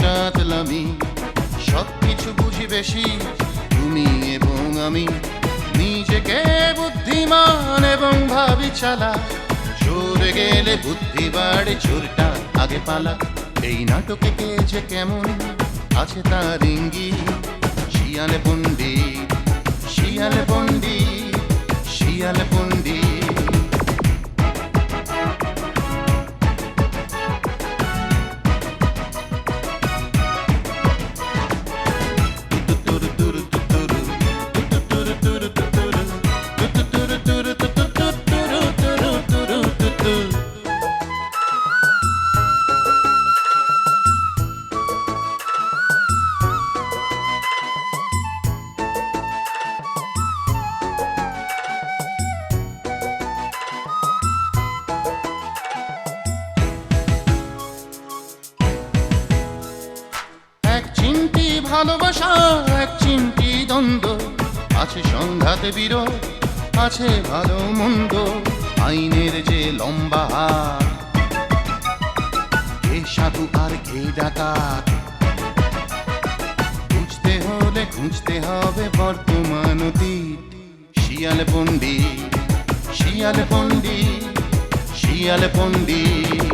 কাতলামি সবকিছু বুঝি বেশি তুমি এবং আমি নিজেকে বুদ্ধিমান এবং ভাবি চালাক সরে গেলে বুদ্ধি বাড়ে চোরটা আগে পালা এই নাটকে কে যে কেমন আছে তার ইঙ্গিত শিয়ালে পণ্ডিত শিয়ালে পণ্ডিত শিয়ালে পণ্ডিত ভালোবাসা এক চিমটি দ্বন্দ্ব আছে সংঘাতে বিরোধ আছে ভালো মন্দ আইনের যে লম্বা হাত কে সাধু আর কে ডাকাত বুঝতে হলে খুঁজতে হবে বর্তমান অতীত শিয়ালে পণ্ডিত শিয়ালে পণ্ডিত শিয়ালে পণ্ডিত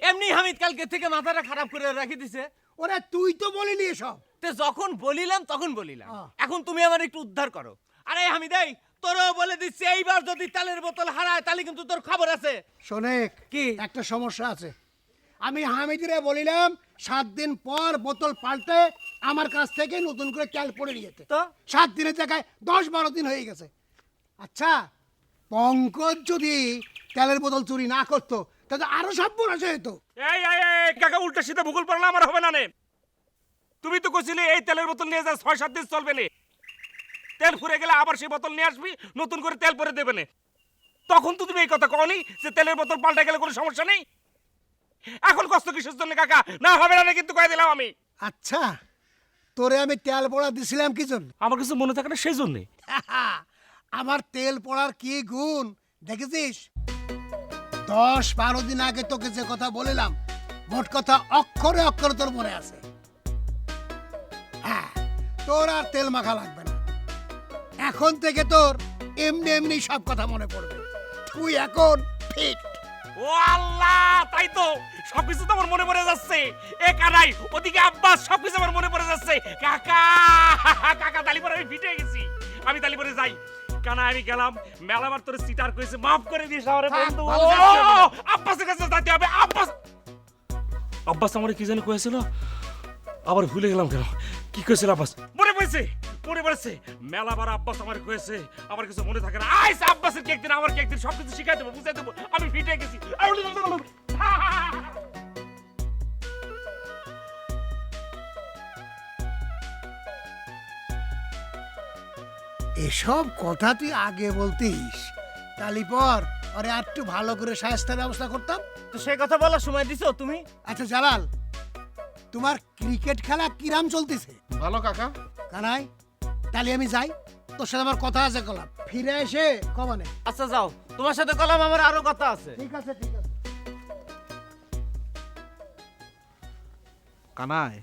এমনি হামিদ কালকে থেকে মাথাটা খারাপ করে রাখি দিছে। ওরে তুই তো বলিনি এসব। তে যখন বলিলাম তখন বলিলাম, এখন তুমি আমার একটু উদ্ধার করো। আরে হামিদ এই তোরও বলে দিচ্ছি এইবার যদি তেলের বোতল হারায় তাহলে কিন্তু তোর খবর আছে। শোনেক কি একটা সমস্যা আছে, আমি হামিদরে বলিলাম 7 দিন পর বোতল পাল্টে আমার কাছ থেকে নতুন করে তেল পড়ে নিয়েছে, তো 7 দিনের জায়গায় 10-12 দিন হয়ে গেছে। আচ্ছা পঙ্কজ যদি তেলের বোতল চুরি না করতো তাহলে আরো সর্বনাশ হতো। এই এই এই কাকা উল্টা সিধা ভূগোল পড়লে আমার হবে না নে। তুমি তো কইছিলে এই তেলের বোতল নিয়ে যা 6-7 দিন চলবে না, তেল ফুরে গেলে আবার সেই বোতল নিয়ে আসবি, নতুন করে তেল ভরে দেবে না। তখন তো তুমি এই কথা কওনি যে তেলের বোতল পাল্টে গেলে কোনো সমস্যা নেই। এখন কষ্ট কিসের জন্য কাকা? না হবে না কিন্তু কয়ে দিলাম আমি। আচ্ছা তোরে আমি তেল পড়া দিছিলাম কি জন্য? আমার কিছু মনে থাকে না সেই জন্যে। আমার তেল পড়ার কি গুণ দেখেছিস? 10-12 দিন আগে তোকে যে কথা বলিলাম মোট কথা অক্ষরে অক্ষরে তোর মনে আছে। হ্যাঁ তোর আর তেল মাখা লাগবে না, এখন থেকে তোর এমনি এমনি সব কথা মনে পড়বে। তুই এখন ফিট। ও আল্লাহ, তাই তো সবকিছু তো আমার মনে পড়ে যাচ্ছে। এ কানাই ওদিকে আব্বাস, সবকিছু আমার মনে পড়ে যাচ্ছে। কাকা কাকা তালিপরে আমি ফিট হয়ে গেছি। আমি তালিপরে যাই। কানা আমি গেলাম, মেলাবার তোর সিটার কইছে মাফ করে দিস আমারে বন্ধু। আব্বাসের কাছে যাইতে হবে। আব্বাস আমারে কি জানি কইছিল, আবার ভুলে গেলাম কেন। কি কইছিল আব্বাস? মনে পড়েছে মেলাবার আব্বাস আমারে কইছে, আমার কিছু মনে থাকে না। আইস আব্বাসের কি একদিন আমার কি একদিন সবকিছু শিখাই দেবো, বুঝাই দেবো। আমি ফিট হয়ে গেছি। এসব কথা তুই আগে বলতিস, তালিপর আরে আর একটু ভালো করে শায়েস্তার ব্যবস্থা করতাম। তো সেই কথা বলার সময় দিছো তুমি? আচ্ছা জালাল, তোমার ক্রিকেট খেলা কিরাম চলতেছে? ভালো কাকা। কানাই তাহলে আমি যাই, তোর সাথে আমার কথা আছে, কলাম ফিরে এসে কমানে। আচ্ছা যাও, তোমার সাথে কলাম আমার আরো কথা আছে। ঠিক আছে ঠিক আছে। কানাই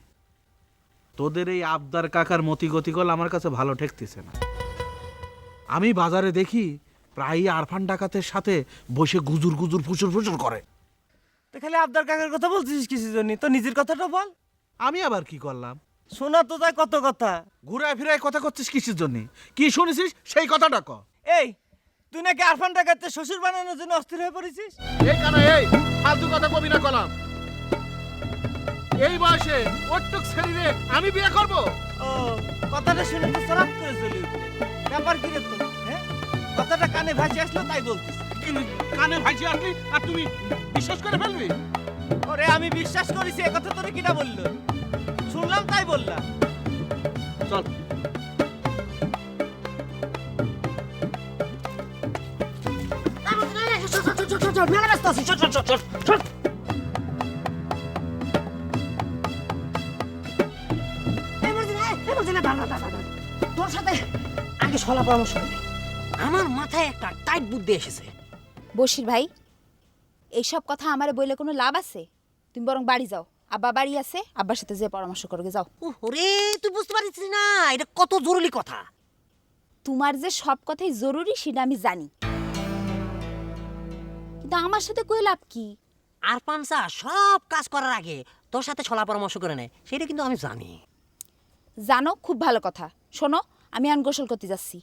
তোদের এই আবদার কাকার মতি গতিকল আমার কাছে ভালো ঠেকতেছে না। আমি বাজারে দেখি প্রায়ই আরফান ডাকাতের সাথে বসে গুজুর গুজুর ফুসুর ফুসুর করে। তো খালি আবদার কাকার কথা বলছিস কিসের জন্য? তো নিজের কথাটা বল। আমি আবার কি করলাম? শোনা তো যায় কত কথা, ঘুরায় ফিরায় কথা করছিস কিসের জন্য? কি শুনেছিস সেই কথাটা ক। এই তুই নাকি আরফান ডাকাতকে শ্বশুর বানানোর জন্য অস্থির হয়ে পড়েছিস? এই কানাই এই ফালতু কথা কবি না কলাম। এই বয়সে ওটুক ছেড়ে আমি বিয়ে করব? ও কথাটা শুনে তো সরাপ করে চলে উঠলে। ব্যাপার কি রে তো? হ্যাঁ কথাটা কানে ভাসে আসলো তাই বলতিস। কানে ভাইজি আসলি আর তুমি বিশ্বাস করে ফেলবি? ওরে আমি বিশ্বাস করেছি, এ কথা তোরে কিনা বললো? শুনলাম তাই বললাম। চল তোর সাথে আগে সলা পরামর্শ নেই। আমার মাথায় একটা টাইট বুদ্ধি এসেছে। বশির ভাই, এইসব কথা আমারে বইলে কোনো লাভ আছে? তুমি বরং বাড়ি যাও, আব্বা বাড়ি আছে, আব্বার সাথে যে পরামর্শ করবে যাও। ওরে তুই বুঝতে পারছিস না এটা কত জরুরি কথা। তোমার যে সব কথাই জরুরি সেটা আমি জানি, কিন্তু আমার সাথে কই লাভ কি? আর পানসা সব কাজ করার আগে তোর সাথে ছলা পরামর্শ করে নেয়, সেটা কিন্তু আমি জানি। জানো, খুব ভালো কথা। শোনো, আমি এখন গোসল করতে যাচ্ছি।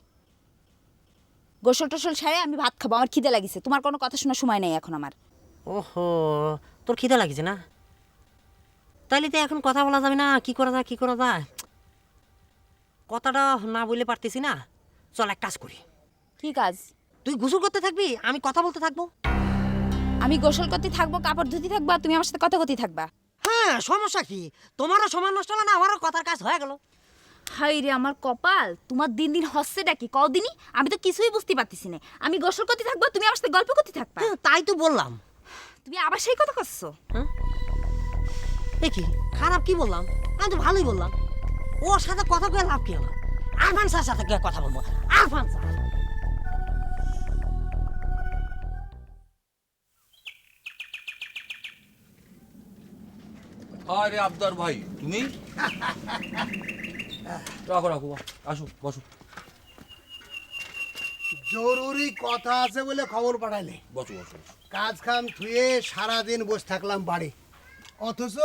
গোসল টোসল সেরে আমি ভাত খাবো, আমার খিদে লাগিছে। তোমার কোনো কথা শোনার সময় নেই এখন আমার। ওহো, তোর খিদে লাগিছে না? তাইলে তো এখন কথা বলা যাবে না। কি করা যায়, কি করা যায়? কথাটা না বললে পারতেছি না। চল এক কাজ করি। কি কাজ? তুই গোসল করতে থাকবি, আমি কথা বলতে থাকবো। আমি গোসল করতে থাকবো, কাপড় ধুতে থাকবো, আর তুমি আমার সাথে কথা করতে থাকবা। হ্যাঁ, সমস্যা কি? তোমারও সময় নষ্ট হলো না, আমারও কথার কাজ হয়ে গেল। হাই রে আমার কপাল, তোমার দিন দিন হচ্ছেটা কি কদিনই? আমি তো কিছুই বুঝতে পারতেছি না। আমি গোসল করতে থাকবো, তুমি আমার সাথে গল্প করতে থাকবা। হ্যাঁ, তাই তো বললাম। তুমি আবার সেই কথা করছো? এ কি খারাপ কি বললাম? আমি তো ভালোই বললাম। ওর সাথে কথা কয়ে লাভ কি আমার? আরফান স্যার সাথে গিয়ে কথা বলবো। আরফান স্যার। আরে আবদার ভাই, তুমি? রাখো রাখো, আসো বসো জরুরি কথা আছে বলে খবর পাঠাইলে, বসো বসো বসো। কাজ কাম থুয়ে সারাদিন বসে থাকলাম বাড়ি, অথচ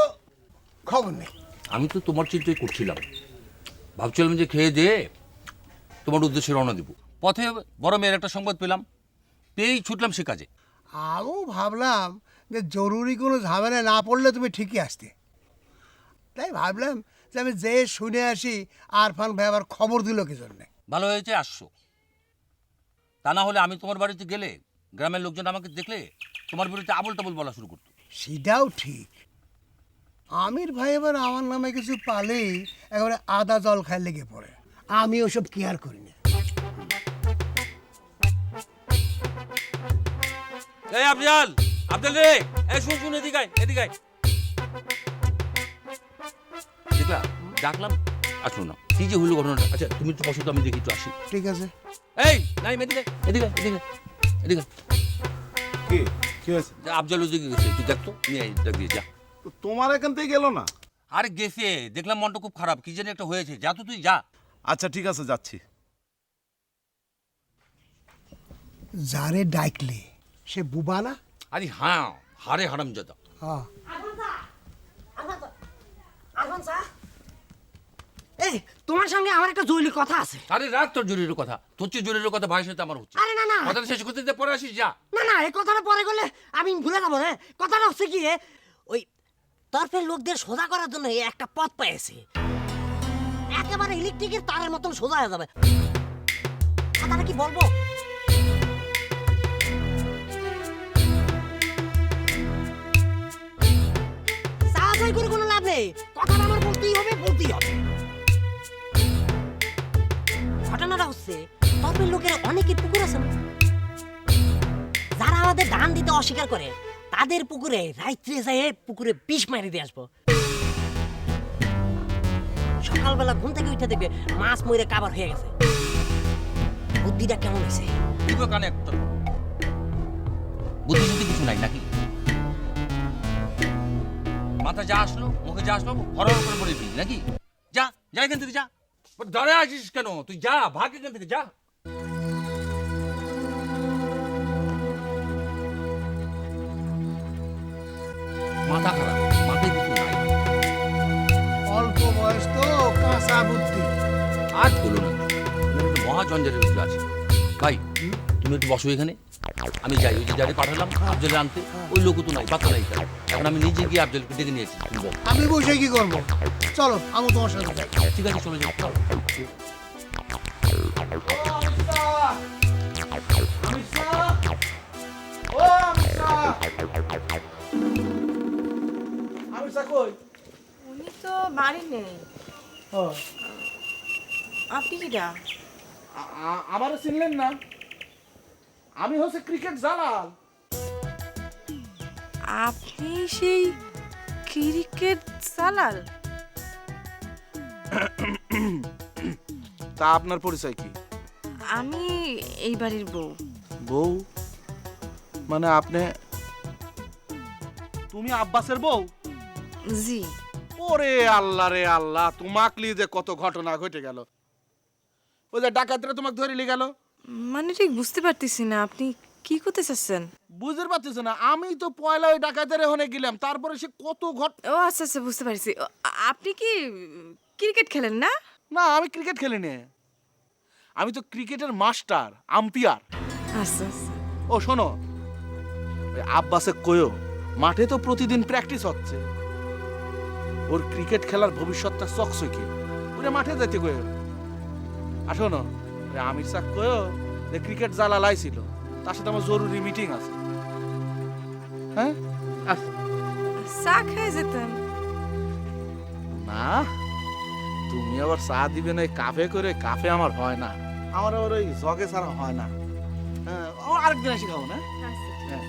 খবর নেই। আমি তো তোমার চিন্তাই করছিলাম, ভাবছিলাম যে খেয়ে দিয়ে তোমার উদ্দেশ্যে রওনা দিব। পথে বড় মেয়ের একটা সংবাদ পেলাম, পেয়েই ছুটলাম সে কাজে। আমিও ভাবলাম যে জরুরি কোনো ঝামেলা না পড়লে তুমি ঠিকই আসতে, তাই ভাবলাম যে আমি যে শুনে আসি আরফান ভাই আবার খবর দিল কি জন্যে। ভালো হয়েছে আসছো, তা না হলে আমি তোমার বাড়িতে গেলে গ্রামের লোকজন আমাকে দেখলে তোমার বিরুদ্ধে আবল টাবল বলা শুরু করতো। সেটাও ঠিক, আমির ভাই এবার আমার নামে কিছু পালেই একেবারে আদা জল খায় লেগে পড়ে। আমি ওসব কেয়ার করি না। এই আফজাল, আফজাল রে, এই শুন শুন, এদিকে আয়, এদিকে আয়। দেখলা, ডাকলাম আসলো না, কি যে হলো ঘটনাটা। আচ্ছা তুমি একটু বসো তো, আমি দেখি একটু আসি। ঠিক আছে। এই নাই, এদিকে এদিকে এদিকে এদিকে। কি কি হয়েছে? আফজাল ওদিকে গেছে, তুই দেখতো, নিয়ে আয়, ডাক দিয়ে যা। তোমার এখান থেকে গেল না? আরে গেছে, দেখলাম মনটা খুব খারাপ, কি জানি একটা হয়েছে। যা তো তুই যা। আচ্ছা ঠিক আছে, যাচ্ছি। যারে ডাকলে সে বুবা না? আরে হ্যাঁ, হারে হারামজাদা। হ্যাঁ। আরফান স্যার, এই তোমার সঙ্গে আমার একটা জরুরি কথা আছে। আরে রাত তোর জরুরি কথা, তোর চেয়ে জরুরি কথা ভাইয়ের সাথে আমার হচ্ছে। আরে না না কথাটা শেষ করতে দে, পরে আসিস, যা। না না, এই কথাটা পরে করলে আমি ভুলে যাবো। হ্যাঁ, কথাটা হচ্ছে কি, ওই তরফের লোকদের সোজা করার জন্য এই একটা পথ পেয়েছে, একেবারে ইলেকট্রিকের তারের মতন সোজা হয়ে যাবে। কথাটা কি বলবো? চাওয়াচাই করে কোনো লাভ নেই, কথাটা আমার বলতেই হবে, বলতেই হবে। ঘটনাটা হচ্ছে, তরফের লোকের অনেকের পুকুর আছে না, যারা আমাদের ধান দিতে অস্বীকার করে, তাদের পুকুরে রাত্রে যাই পুকুরে বিষ মারি দিয়ে আসবো। সকালবেলা ঘুম থেকে উঠে দেখবে মাছ মরে কাবার হয়ে গেছে। বুদ্ধিটা কেমন হয়েছে? দিব কানে একটা। বুদ্ধি শুদ্ধি কিছু নাই নাকি? মাথা যা আসলো, মুখে যা আসলো, হরহর করে বলে দিই নাকি? যা, যা এখান থেকে, যা। ধরে আসিস কেন? তুই যা, ভাগ এখান থেকে, যা। মাথা খারাপ, মাথায় কিছু নাই। অল্প বয়স তো, কাঁচা বুদ্ধি। আর বলো না, মহা জঞ্জালের ভিতরে আছে। ভাই তুমি একটু বসো এখানে, আমি যাই। ওই যে যারে পাঠালাম আফজলে আনতে, ওই লোকও তো নাই, বাচ্চা নাই তার। এখন আমি নিজে গিয়ে আফজলকে ডেকে নিয়েছি। তুমি বলো। আমি বসে কি করবো? চলো আমি তোমার সাথে যাই। ঠিক আছে, চলে যাও। উনি তো বাড়ি নেই। আপনি কিটা? আমারও চিনলেন না? আমি হচ্ছে ক্রিকেট জালাল। আপনি সেই ক্রিকেট সালাল? তা আপনার পরিচয় কি? আমি এই বাড়ির বউ। বউ মানে আপনি, তুমি আব্বাসের বউ? জি। ওরে আল্লাহ রে আল্লাহ, তোমাকলি যে কত ঘটনা ঘটে গেল। ওই যে ডাকাতরা তোমাকে ধরে নিয়ে গেল। মানে ঠিক বুঝতে পারতেছি না আপনি কি করতে চাচ্ছেন। বুঝতে পারতেছ না? আমি তো পয়লা ওই ডাকাতের ওখানে গেলাম, তারপরে সে কত ও আচ্ছা আচ্ছা, বুঝতে পারছি। আপনি কি ক্রিকেট খেলেন না? না, আমি ক্রিকেট খেলিনি। আমি তো ক্রিকেটের মাস্টার, আম্পায়ার। আচ্ছা আচ্ছা। ও শোনো, ওই আব্বাসে কয়ো মাঠে তো প্রতিদিন প্র্যাকটিস হচ্ছে, ওর ক্রিকেট খেলার ভবিষ্যৎটা চকচকে, ওরে মাঠে যেতে কয়ো। আর শোনো, ওই আমির সাহ কয়ো যে ক্রিকেট জ্বালা লাইছিল, তার সাথে আমার জরুরি মিটিং আছে। হ্যাঁ চা খেয়ে যেতেন না, তুমি আবার চা দিবে না কাফে করে? কাফে আমার হয় না, আমার আবার ওই জগে ছাড়া হয় না। হ্যাঁ, আরেকদিন এসে খাবো না? হ্যাঁ।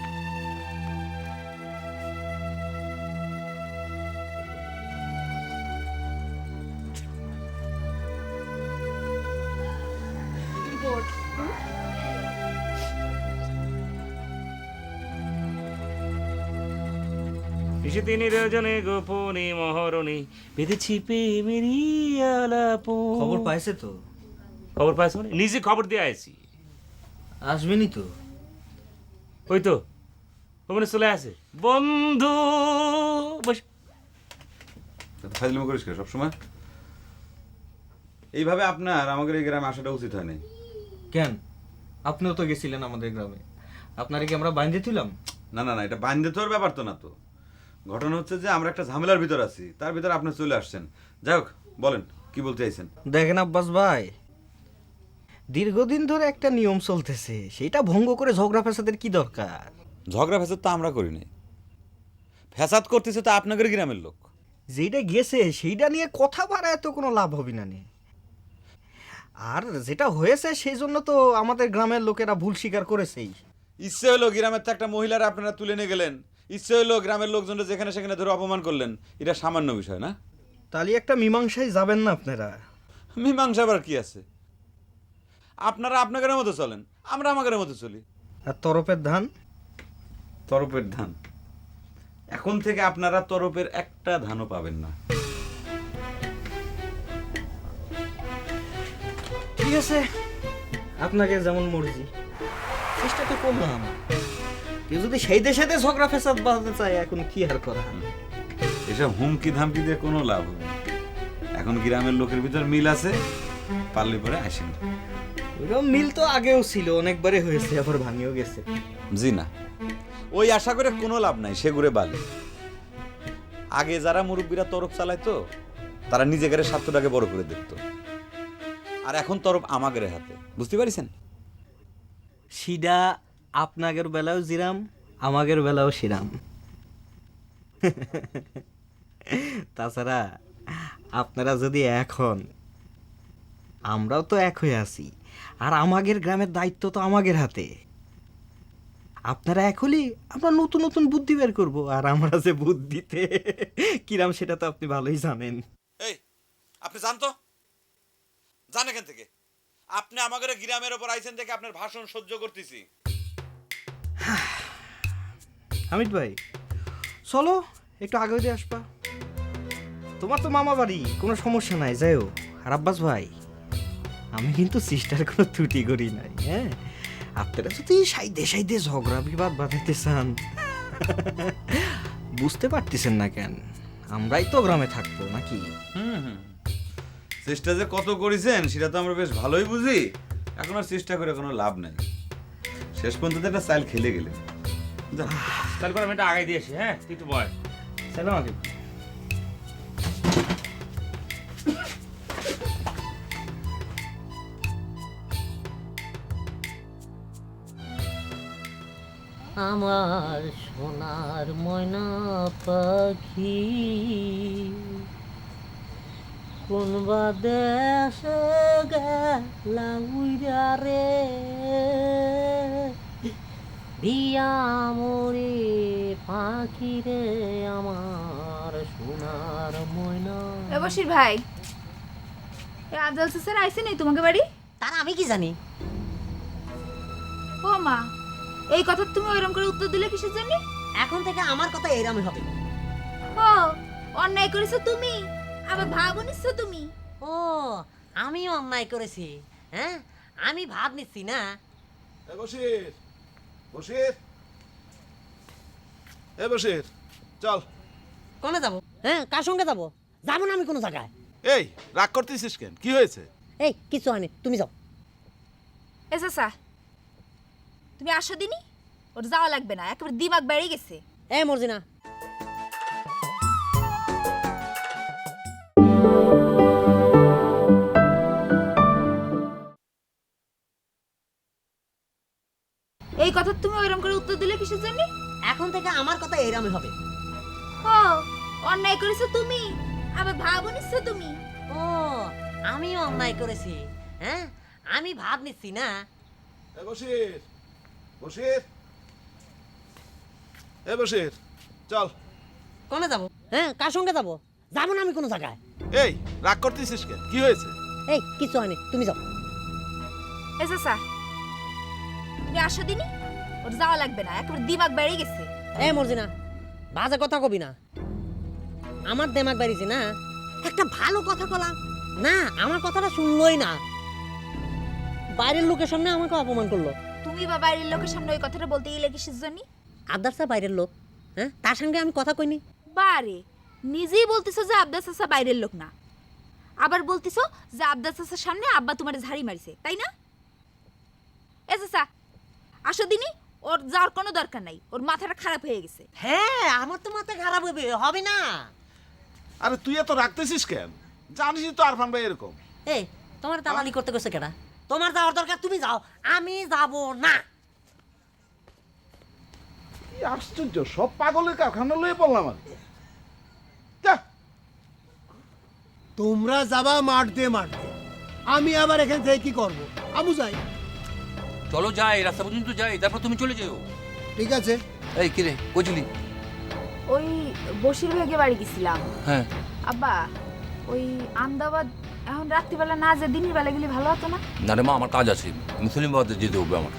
এসে তিনি রজনে গোপনে মহরণে বেঁধেছি প্রেমেরই আলাপন। খবর পাইছে তো? খবর পাইছ মানে? নিজে খবর দিয়ে আইছি। আসবেনি তো? ওই তো ওখানে চলে আসে বন্ধু। বস। ফাজলামো করিস কেন সবসময়? এইভাবে আপনার আমাদের এই গ্রামে আসাটা উচিত হয় নাই। কেন? আপনিও তো গেছিলেন আমাদের গ্রামে, আপনারে কি আমরা বাইন্ধে দিলাম? না না না, এটা বান্ধে তোর ব্যাপার তো না। তো ঘটনা হচ্ছে যে আমরা একটা ঝামেলার ভিতর আছি, তার ভিতরে আপনি চলে আসছেন। যাই হোক, বলেন কি বলতে চাইছেন? দেখেন আব্বাস ভাই, দীর্ঘদিন ধরে একটা নিয়ম চলতেছে, সেটা ভঙ্গ করে ঝগড়া ফ্যাসাদের কি দরকার? ঝগড়া ফ্যাসাদ তো আমরা করি নাই, ফ্যাসাদ করতেছে তো আপনাদের গ্রামের লোক। যেটা গেছে সেইটা নিয়ে কথা বাড়ায় তো কোনো লাভ হবে না নে। আর যেটা হয়েছে সেই জন্য তো আমাদের গ্রামের লোকেরা ভুল স্বীকার করেছেই। ইচ্ছে হলো গ্রামের তো একটা মহিলারা আপনারা তুলে নিয়ে গেলেন, ইচ্ছে হলো গ্রামের লোকজনরা যেখানে সেখানে ধরে অপমান করলেন, এটা সামান্য বিষয় না। তাহলে একটা মীমাংসায় যাবেন না আপনারা? মীমাংসা আবার কি আছে? আপনারা আপনাদের মতো চলেন, আমরা আমাদের মতো চলি। আর তরফের ধান? তরফের ধান এখন থেকে আপনারা তরফের একটা ধানও পাবেন না। ঠিক আছে, আপনাকে যেমন মর্জি, চেষ্টা তো করলাম। কেউ যদি সেই দেশে ঝগড়া ফেসাদ বাঁধতে চায়, এখন কি আর করা? এসব হুমকি ধামকি দিয়ে কোনো লাভ হবে না। এখন গ্রামের লোকের ভিতর মিল আছে, পারলে পরে আসেন। ওইরকম মিল তো আগেও ছিল, অনেকবারই হয়েছে, আবার ভাঙিয়েও গেছে। জি না, ওই আশা করে কোনো লাভ নাই, সেগুড়ে বালি। আগে যারা মুরব্বীরা তরফ চালাইতো, তারা নিজেদের স্বার্থটাকে বড় করে দেখতো, আর এখন তরফ আমাদের হাতে, বুঝতে পারিছেন? সিডা আপনাদের বেলাও জিরাম, আমাদের বেলাও সিরাম। তাছাড়া আপনারা যদি এখন, আমরাও তো এক হয়ে আছি, আর আমাদের গ্রামের দায়িত্ব তো আমাদের হাতে। আপনারা এক হলে আমরা নতুন নতুন বুদ্ধি বের করবো, আর আমরা যে বুদ্ধিতে কিরাম সেটা তো আপনি ভালোই জানেন। এই আপনি জানতো জান এখান থেকে আপনি আমাদের গ্রামের ওপর আইছেন দেখে আপনার ভাষণ সহ্য করতেছি। হামিদ ভাই, চলো একটু আগে দিয়ে আসবা। তোমার তো মামা বাড়ি, কোনো সমস্যা নাই, যাইও। আর আব্বাস ভাই, আমি কিন্তু সিস্টার কোনো ত্রুটি করি নাই। হ্যাঁ, আপনারা যদি সাইদে সাইদে ঝগড়া বিবাদ বাঁধাইতে চান, বুঝতে পারতেছেন না কেন? আমরাই তো গ্রামে থাকবো নাকি? চেষ্টা যে কত করেছেন সেটা তো আমরা বেশ ভালোই বুঝি। এখন আর চেষ্টা করে কোনো লাভ নাই, শেষ পর্যন্ত একটা চাল খেলে গেলে। তারপর আমি এটা আগে দিয়েছি। হ্যাঁ, তুই তো বয়। সালাম আলাইকুম। আমার সোনার ময়না পাখি কোন বা দেশে গেলা উইরা রে দিয়া মরে পাখি রে আমার সোনার ময়না। বশির ভাই, আদাল স্যার আইসে নেই তোমাকে বাড়ি? তারা আমি কি জানি। ও মা, এই কথা তুমি ওইরকম করে উত্তর দিলে কিসের জন্য? এখন থেকে আমার কথা এরামই হবে। ও, অন্যায় করেছো তুমি, আবার ভাবও নিচ্ছ তুমি। ও, আমিও অন্যায় করেছি। হ্যাঁ, আমি ভাব নিচ্ছি না। বসির বসির এ বসির, চল। কোনে যাব? হ্যাঁ, কার সঙ্গে যাব? যাবো না আমি কোনো জায়গায়। এই রাগ করতেছিস কেন? কি হয়েছে? এই কিছু হয়নি, তুমি যাও। এ চাচা, তুমি আসো দিনি, ওর যাওয়া লাগবে না, একেবারে দিমাগ বেড়ে গেছে। এই মর্জিনা, এই কথা তুমি ওইরকম করে উত্তর দিলে কিসের জন্য? এখন থেকে আমার কথা এরামই হবে। ও, অন্যায় করেছো তুমি, আবার ভাবও নিচ্ছ তুমি। ও, আমিও অন্যায় করেছি। হ্যাঁ, আমি ভাব নিচ্ছি না। এ বসির বসির এ বসির, চল। কোনে যাব? হ্যাঁ, কার সঙ্গে যাব? যাবো না আমি কোনো জায়গায়। এই রাগ করতেছিস কেন? কি হয়েছে? এই কিছু হয়নি, তুমি যাও। এ চাচা, তুমি আসো দিনি, ওর যাওয়া লাগবে না, একেবারে দিমাগ বেড়ে গেছে। এই মর্জিনা, বাজে কথা কবি না। আমার দেমাগ বাড়িছে না। একটা ভালো কথা কলাম না, আমার কথাটা শুনলোই না। বাইরের লোকের সামনে আমাকে অপমান করলো। তুমি বা বাইরের লোকের সামনে ওই কথাটা বলতে গেলে কিসের জন্য? আদার্সা বাইরের লোক, হ্যাঁ, তার সঙ্গে আমি কথা কইনি। বারে, নিজেই বলতেছো যে আব্দা চাচা বাইরের লোক না, আবার বলতেছো যে আব্দা চাচার সামনে আব্বা তোমার ঝাড়ি মারিছে, তাই না? এ চাচা, আসো দিনি, ওর যাওয়ার কোনো দরকার নাই, ওর মাথাটা খারাপ হয়ে গেছে। হ্যাঁ, আমার তো মাথা খারাপ হবে না। আরে তুই এত রাখতেছিস কেন? জানিসই তো আরফান ভাই এরকম। এই, তোমার দালালি করতে গেছে কেডা? তোমার যাওয়ার দরকার, তুমি যাও, আমি যাব না। কি আশ্চর্য, সব পাগলের কারখানা লয়ে পড়লাম আর। যা। তোমরা যাবা মাঠ দিয়ে মাঠ দিয়ে, আমি আবার এখান থেকে কি করব? আমু যাই। চলো যাই, রাস্তা পর্যন্ত যাই, তারপর তুমি চলে যেও। ঠিক আছে। এই কিরে কইছিলি? ওই বসির ভাগে বাড়ি গেছিলাম। হ্যাঁ, আব্বা, ওই আমদাবাদ এখন রাত্রিবেলা না যে দিনের বেলা গেলে ভালো হতো না? না রে মা, আমার কাজ আছে, মুসলিম বাদে যেতে হবে আমার।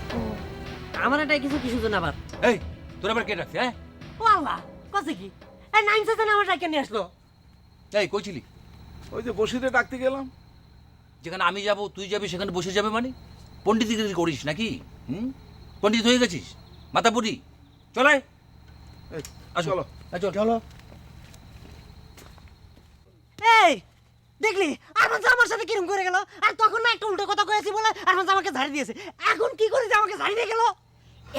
আমার এটা কিছু কিছু জন আবার। এই তোর আবার কে ডাকছে? হ্যাঁ, ও আল্লাহ, কছে কি? এই নাইন সেজন আমার ডাকে নিয়ে আসলো। এই কইছিলি? ওই যে বসিরে ডাকতে গেলাম। যেখানে আমি যাব তুই যাবি, সেখানে বসে যাবে মানে? পণ্ডিতগিরি করিস নাকি? পণ্ডিত হয়ে গেছিস, মাথা পুরি। চলাই চলো চল। চলো। এই দেখলি আরমান আমার সাথে কিরম করে গেল? আর তখন না একটা উল্টো কথা কয়েছি বলে আরমান আমাকে ঝাড়ি দিয়েছে। এখন কি করে যে আমাকে ঝাড়ি দিয়ে গেল?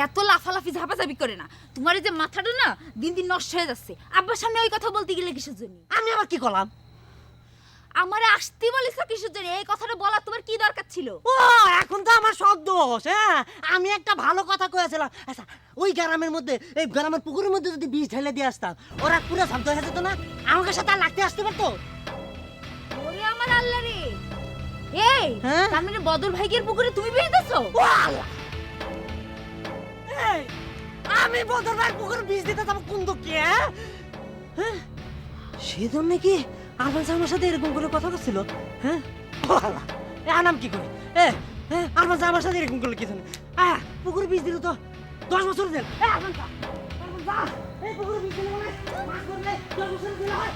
এত লাফালাফি ঝাপাঝাপি করে না, তোমার এই যে মাথাটা না দিন দিন নষ্ট হয়ে যাচ্ছে। আব্বার সামনে ওই কথা বলতে গেলে কিসের জন্য? আমি আবার কি করলাম? আমারে আসতে বলিস কিসের জন্য? এই কথাটা বলা তোমার কি দরকার ছিল? ও, এখন তো আমার সব দোষ। হ্যাঁ, আমি একটা ভালো কথা কয়েছিলাম। আচ্ছা, ওই গ্রামের মধ্যে, এই গ্রামের পুকুরের মধ্যে যদি বীজ ঢেলে দিয়ে আসতাম, ওরা পুরো শান্ত হয়ে যেত না? আমাকে সাথে আর লাগতে আসতে পারতো? ওরে আমার আল্লাহ রে! এই, হ্যাঁ? তার মানে বদর ভাইয়ের পুকুরে তুমি বেয়ে দিছো? ও আল্লাহ! এই, আমি বদর ভাই পুকুরে বীজ দিতে যাবো কোন দুঃখে? হ্যাঁ, সেজন্য কি আরমান আমার সাথে এরকম করে কথা বলছিল? হ্যাঁ, ও আল্লাহ, এখন আমি কি করি? আরমান আমার সাথে এরকম করলে কি জানে? পুকুরে বীজ দিল তো 10 বছর জেল। আরমান যা, এই পুকুরে বীজ দিলে বলে মাছ করলে 10 বছর জেল হয়।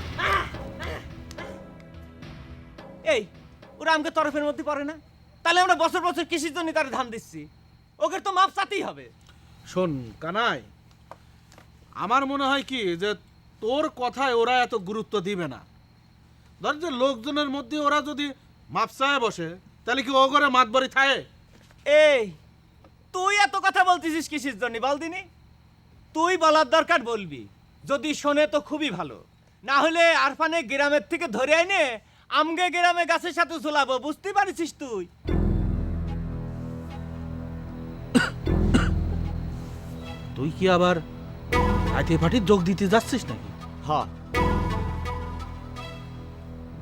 এই, ওরা আমাকে তরফের মধ্যে পড়ে না? তাহলে আমরা বছর বছর কৃষির জন্য তার ধান দিচ্ছি, ওকে তো মাপ চাতেই হবে। শোন কানাই, আমার মনে হয় কি যে তোর কথায় ওরা এত গুরুত্ব দিবে না। ধর যে লোকজনের মধ্যে ওরা যদি মাপসায় বসে, তাহলে কি ও করে মাতবরি থায়ে? এই, তুই এত কথা বলতেছিস কিসের জন্য বল দিনি? তুই বলার দরকার বলবি, যদি শোনে তো খুবই ভালো, না হলে আরফানে গ্রামের থেকে ধরে আইনে আমগে গ্রামে গাছের সাথে ঝোলাবো, বুঝতে পারছিস তুই? তুই কি আবার আইতে ফাটি যোগ দিতে যাচ্ছিস নাকি? হ্যাঁ,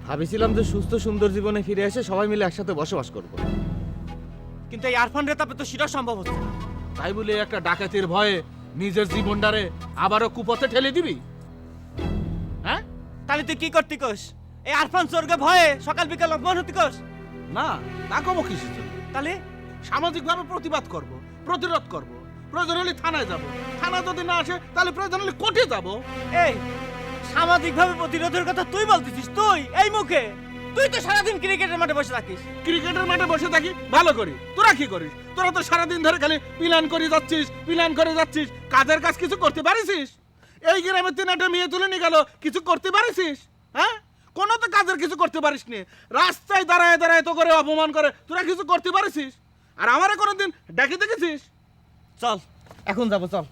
ভাবিছিলাম যে সুস্থ সুন্দর জীবনে ফিরে এসে সবাই মিলে একসাথে বসবাস করব, কিন্তু এই আরফান রেতাপে তো সেটা সম্ভব হচ্ছে না। তাই বলে একটা ডাকাতির ভয়ে নিজের জীবনটারে আবারও কুপথে ঠেলে দিবি? হ্যাঁ, তাহলে তুই কি করতে কোস? এই আরফান স্বর্গে ভয়ে সকাল বিকাল অপমান হতে কোস? না, তা কমো কিসের জন্য? তাহলে সামাজিকভাবে প্রতিবাদ করব, প্রতিরোধ করব, প্রয়োজন হলে থানায় যাব, থানা যদি না আসে তাহলে প্রয়োজন হলে কোর্টে যাব। এই সামাজিকভাবে প্রতিরোধের কথা তুই বলতেছিস? তুই এই মুখে? তুই তো সারাদিন ক্রিকেটের মাঠে বসে থাকিস। ক্রিকেটের মাঠে বসে থাকি ভালো করি, তোরা কি করিস? তোরা তো সারাদিন ধরে খালি প্ল্যান করে যাচ্ছিস, প্ল্যান করে যাচ্ছিস, কাজের কাজ কিছু করতে পারিস? এই গ্রামের 3টা মেয়ে তুলে নিয়ে গেল, কিছু করতে পারিস? হ্যাঁ, কোনো তো কাজের কিছু করতে পারিস নি, রাস্তায় দাঁড়ায় দাঁড়ায় তো করে অপমান করে, তোরা কিছু করতে পারিস? আর আমারে কোনোদিন ডেকে দেখেছিস? চল এখন যাবো, চল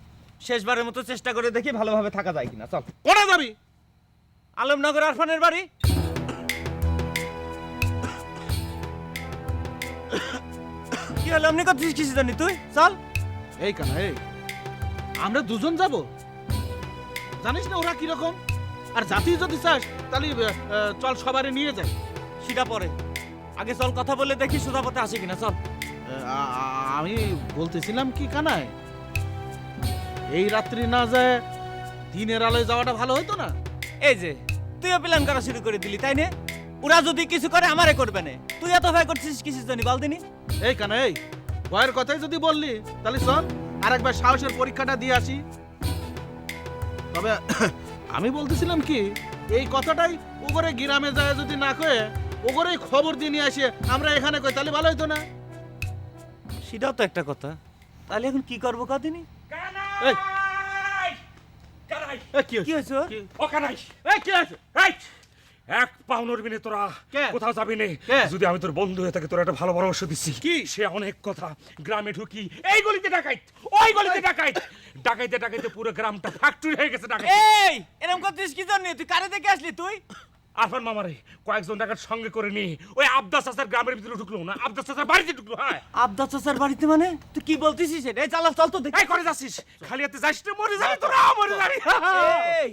শেষবারের মতো চেষ্টা করে দেখি ভালোভাবে থাকা যায় কিনা। চল। কোথায় যাবি? আলমনগর আরফানের বাড়ি। কি হলো, এমনি করছিস কিছু জানি তুই? চল। এই কেন, এই আমরা দুজন যাব, জানিস না ওরা কিরকম? আর জাতি যদি চাস তাহলে চল সবারই নিয়ে যাই। সেটা পরে, আগে চল কথা বলে দেখি সোজা পথে আসে কিনা। চল। আমি বলতেছিলাম কি কানাই, এই রাত্রি না যায় দিনের আলোয় যাওয়াটা ভালো হতো না? এই যে তুইও প্ল্যান করা শুরু করে দিলি, তাই না? ওরা যদি কিছু করে আমারে করবে না, তুই এত ভয় করছিস কিছু জানি বলদিনি? এই কানা, এই ভয়ের কথাই যদি বললি তাহলে চল আর একবার সাহসের পরীক্ষাটা দিয়ে আসি। তবে আমি বলতেছিলাম কি, এই কথাটাই ওগরে গ্রামে যায় যদি না কয়ে ওগরে খবর দিয়ে নিয়ে আসে আমরা এখানে কই, তাহলে ভালো হতো না? সেটাও তো একটা কথা। তাহলে এখন কি করবো কদিনই? এই, কানাই, এই, কি কি হয়েছে? হয়েছে? ও কানাই, এই, কি হয়েছে? এই, এক পাও নড়বি না তোরা, কে? কোথাও যাবি না। কে? যদি আমি তোর বন্ধু হয়ে থাকি, তোর একটা ভালো পরামর্শ দিচ্ছি। কি? সে অনেক কথা। গ্রামে ঢুকি, এই গলিতে ডাকাইত, ওই গলিতে ডাকাইত, ডাকাইতে ডাকাইতে পুরো গ্রামটা ফ্যাক্টরি হয়ে গেছে ডাকাইত। এই এরকম করছিস কি জন্য? তুই কারে দেখে আসলি তুই? আরফান মামারে কয়েকজন ডাকাত সঙ্গে করে নিয়ে ওই আবদাস চাচার গ্রামের ভিতরে ঢুকলো না, আবদাস চাচার বাড়িতে ঢুকলো। হ্যাঁ, আবদা চাচার বাড়িতে মানে? তুই কি বলতেছিস এটা? এই চালা, চল তো দেখি। এই করে যাচ্ছিস, খালি হাতে যাস না, মরে যাবি তোরা, মরে যাবি। এই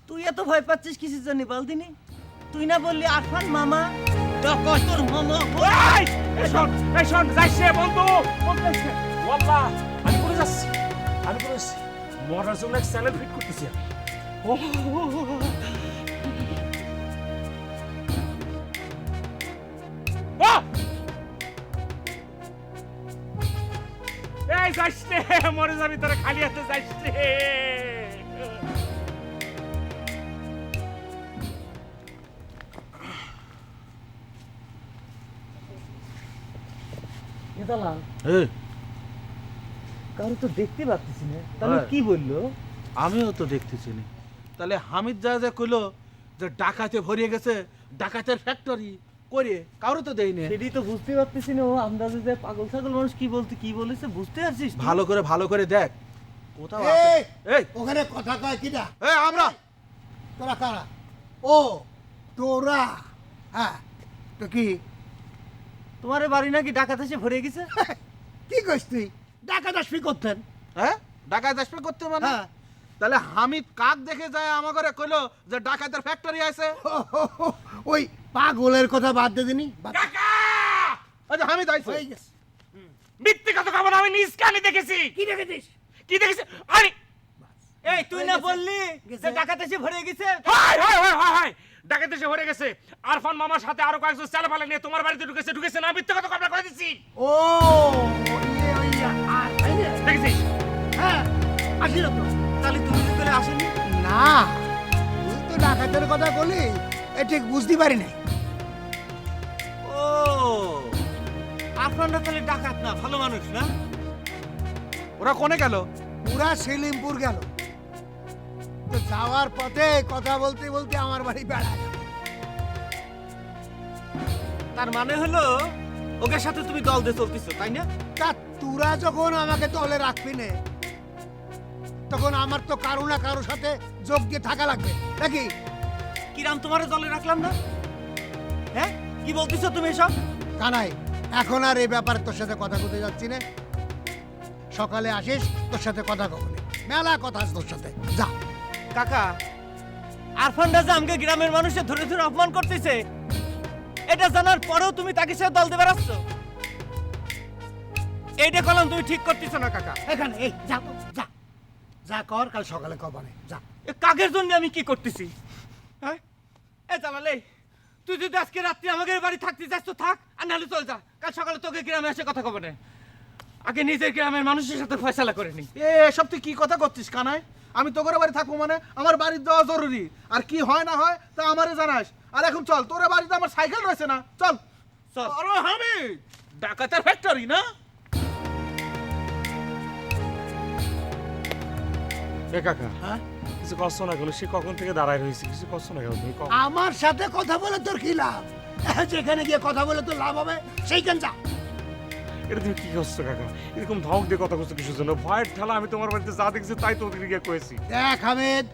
তুই এত ভয় পাচ্ছিস কিসের জন্য বলদিনি? তুই না বললি আরফান মামা? তোর মামা। এই, এই শোন, যাইস রে বন্ধু, বন্ধু যাইস রে। ওয়াল্লাহ, আমি করে যাচ্ছি, আমি করে যাচ্ছি, মরার জন্য এক চ্যানেল ফিট করতেছি আমি। ও, ও! এই যাইস রে, মরে যাবি তোরা, খালি হাতে যাইস রে। এই, কারো তো দেখতে পাচ্ছিস না, তাহলে হ্যাঁ। কি বললো? আমিও তো দেখতেছি না। তাহলে হামিদ যা কইলো যে ডাকাতে ভরিয়ে গেছে, ডাকাতের ফ্যাক্টরি করে কারো তো দেয়নি। সেটাই তো বুঝতে পারতেছি না। ও আন্দাজে যে পাগল ছাগল মানুষ কি বলেছে বুঝতে পারছিস? ভালো করে দেখ কোথাও আছে। এই, এই, ওখানে কথা কয় কিনা? এই আমরা তোরা কারা? ও তোরা, হ্যাঁ তো কি তোমার বাড়ি নাকি ডাকাত এসে ভরে গেছে? কি কইস তুই? ডাকাত আসবি করতেন? হ্যাঁ ডাকাত আসবে করতে মানে? হ্যাঁ। তাহলে হামিদ কাক দেখে যায় আমার ঘরে কইলো যে ডাকাতের ফ্যাক্টরি আছে। ওই পাগলের কথা বাদ দে দিনি, বাদ দে। কাকা! আচ্ছা হামিদ আইছে। হয়ে গেছে। মিথ্যে কথা কব না, আমি নিজ কানে দেখেছি। কি দেখেছিস? কি দেখেছি? আরে এই তুই না বললি যে ডাকাত এসে ভরে গেছে? High high high high high, ডাকাত এসে ভরে গেছে। আরফান মামার সাথে আরো কয়েকজন চালাফালা নিয়ে তোমার বাড়িতে ঢুকেছে না? মিথ্যে কথা কবলা করে দিচ্ছি। ও আর তাই না? দেখেছিস? হ্যাঁ আসিল তো। তাহলে তুমি কি করে আসেনি? না, তুই তো ডাকাতের কথা বলি, এ ঠিক বুঝতে পারি নাই। ও আপনারা তাহলে ডাকাত না, ভালো মানুষ না? ওরা কোনে গেল? পুরা সেলিমপুর গেল। তো যাওয়ার পথে কথা বলতে বলতে আমার বাড়ি বেড়া গেল। তার মানে হলো ওকে সাথে তুমি দল দিয়ে চলতেছো, তাই না? তা তোরা যখন আমাকে দলে রাখবি না, তখন আমার তো কারো না কারোর সাথে যোগ দিয়ে থাকা লাগবে নাকি? কিরাম তোমারে দলে রাখলাম না? হ্যাঁ কি বলতেছো তুমি এসব? কানাই, এখন আর এই ব্যাপারে তোর সাথে কথা বলতে যাচ্ছি না। সকালে আসিস, তোর সাথে কথা কখনই মেলা কথা আছে তোর সাথে, যা। কাকা, আরফানটা যে আমাকে গ্রামের মানুষের ধরে ধরে অপমান করতেছে, এটা জানার পরেও তুমি তাকে সাথে দল দিয়ে বেড়াচ্ছ। এইটা কলম তুমি ঠিক করতেছ না কাকা। এখানে এই যা তো, যা যা কর, কাল সকালে কবানে যা। এ কাকের জন্য আমি কি করতেছি? হ্যাঁ এ জানালে তুই যদি আজকে রাত্রি আমাদের বাড়ি থাকতে চাস তো থাক, আর নাহলে চল যা। কাল সকালে তোকে গ্রামে এসে কথা কবে না। আগে নিজের গ্রামের মানুষের সাথে ফয়সালা করে নি। এসব তুই কি কথা করছিস কানাই? আমি তোর বাড়ি থাকবো মানে আমার বাড়ির দেওয়া জরুরি, আর কি হয় না হয় তা আমারে জানাস। আর এখন চল, তোর বাড়িতে আমার সাইকেল রয়েছে না, চল চল। আরে আমি ডাকাতের ফ্যাক্টরি না। এ কাকা, হ্যাঁ কিছু কষ্ট না কেন? সে কখন থেকে দাঁড়ায় রয়েছে, কিছু কষ্ট না কেন? তুমি কও। আমার সাথে কথা বলে তোর কি লাভ? যেখানে গিয়ে কথা বলে তোর লাভ হবে সেইখান যা। এটা তুমি কি করছো কাকা? এরকম ধমক দিয়ে কথা করছো কিসের জন্য? ভয়ের ঠেলা আমি তোমার বাড়িতে যা দেখছি তাই তোদের গিয়ে কয়েছি। দেখ হামেদ,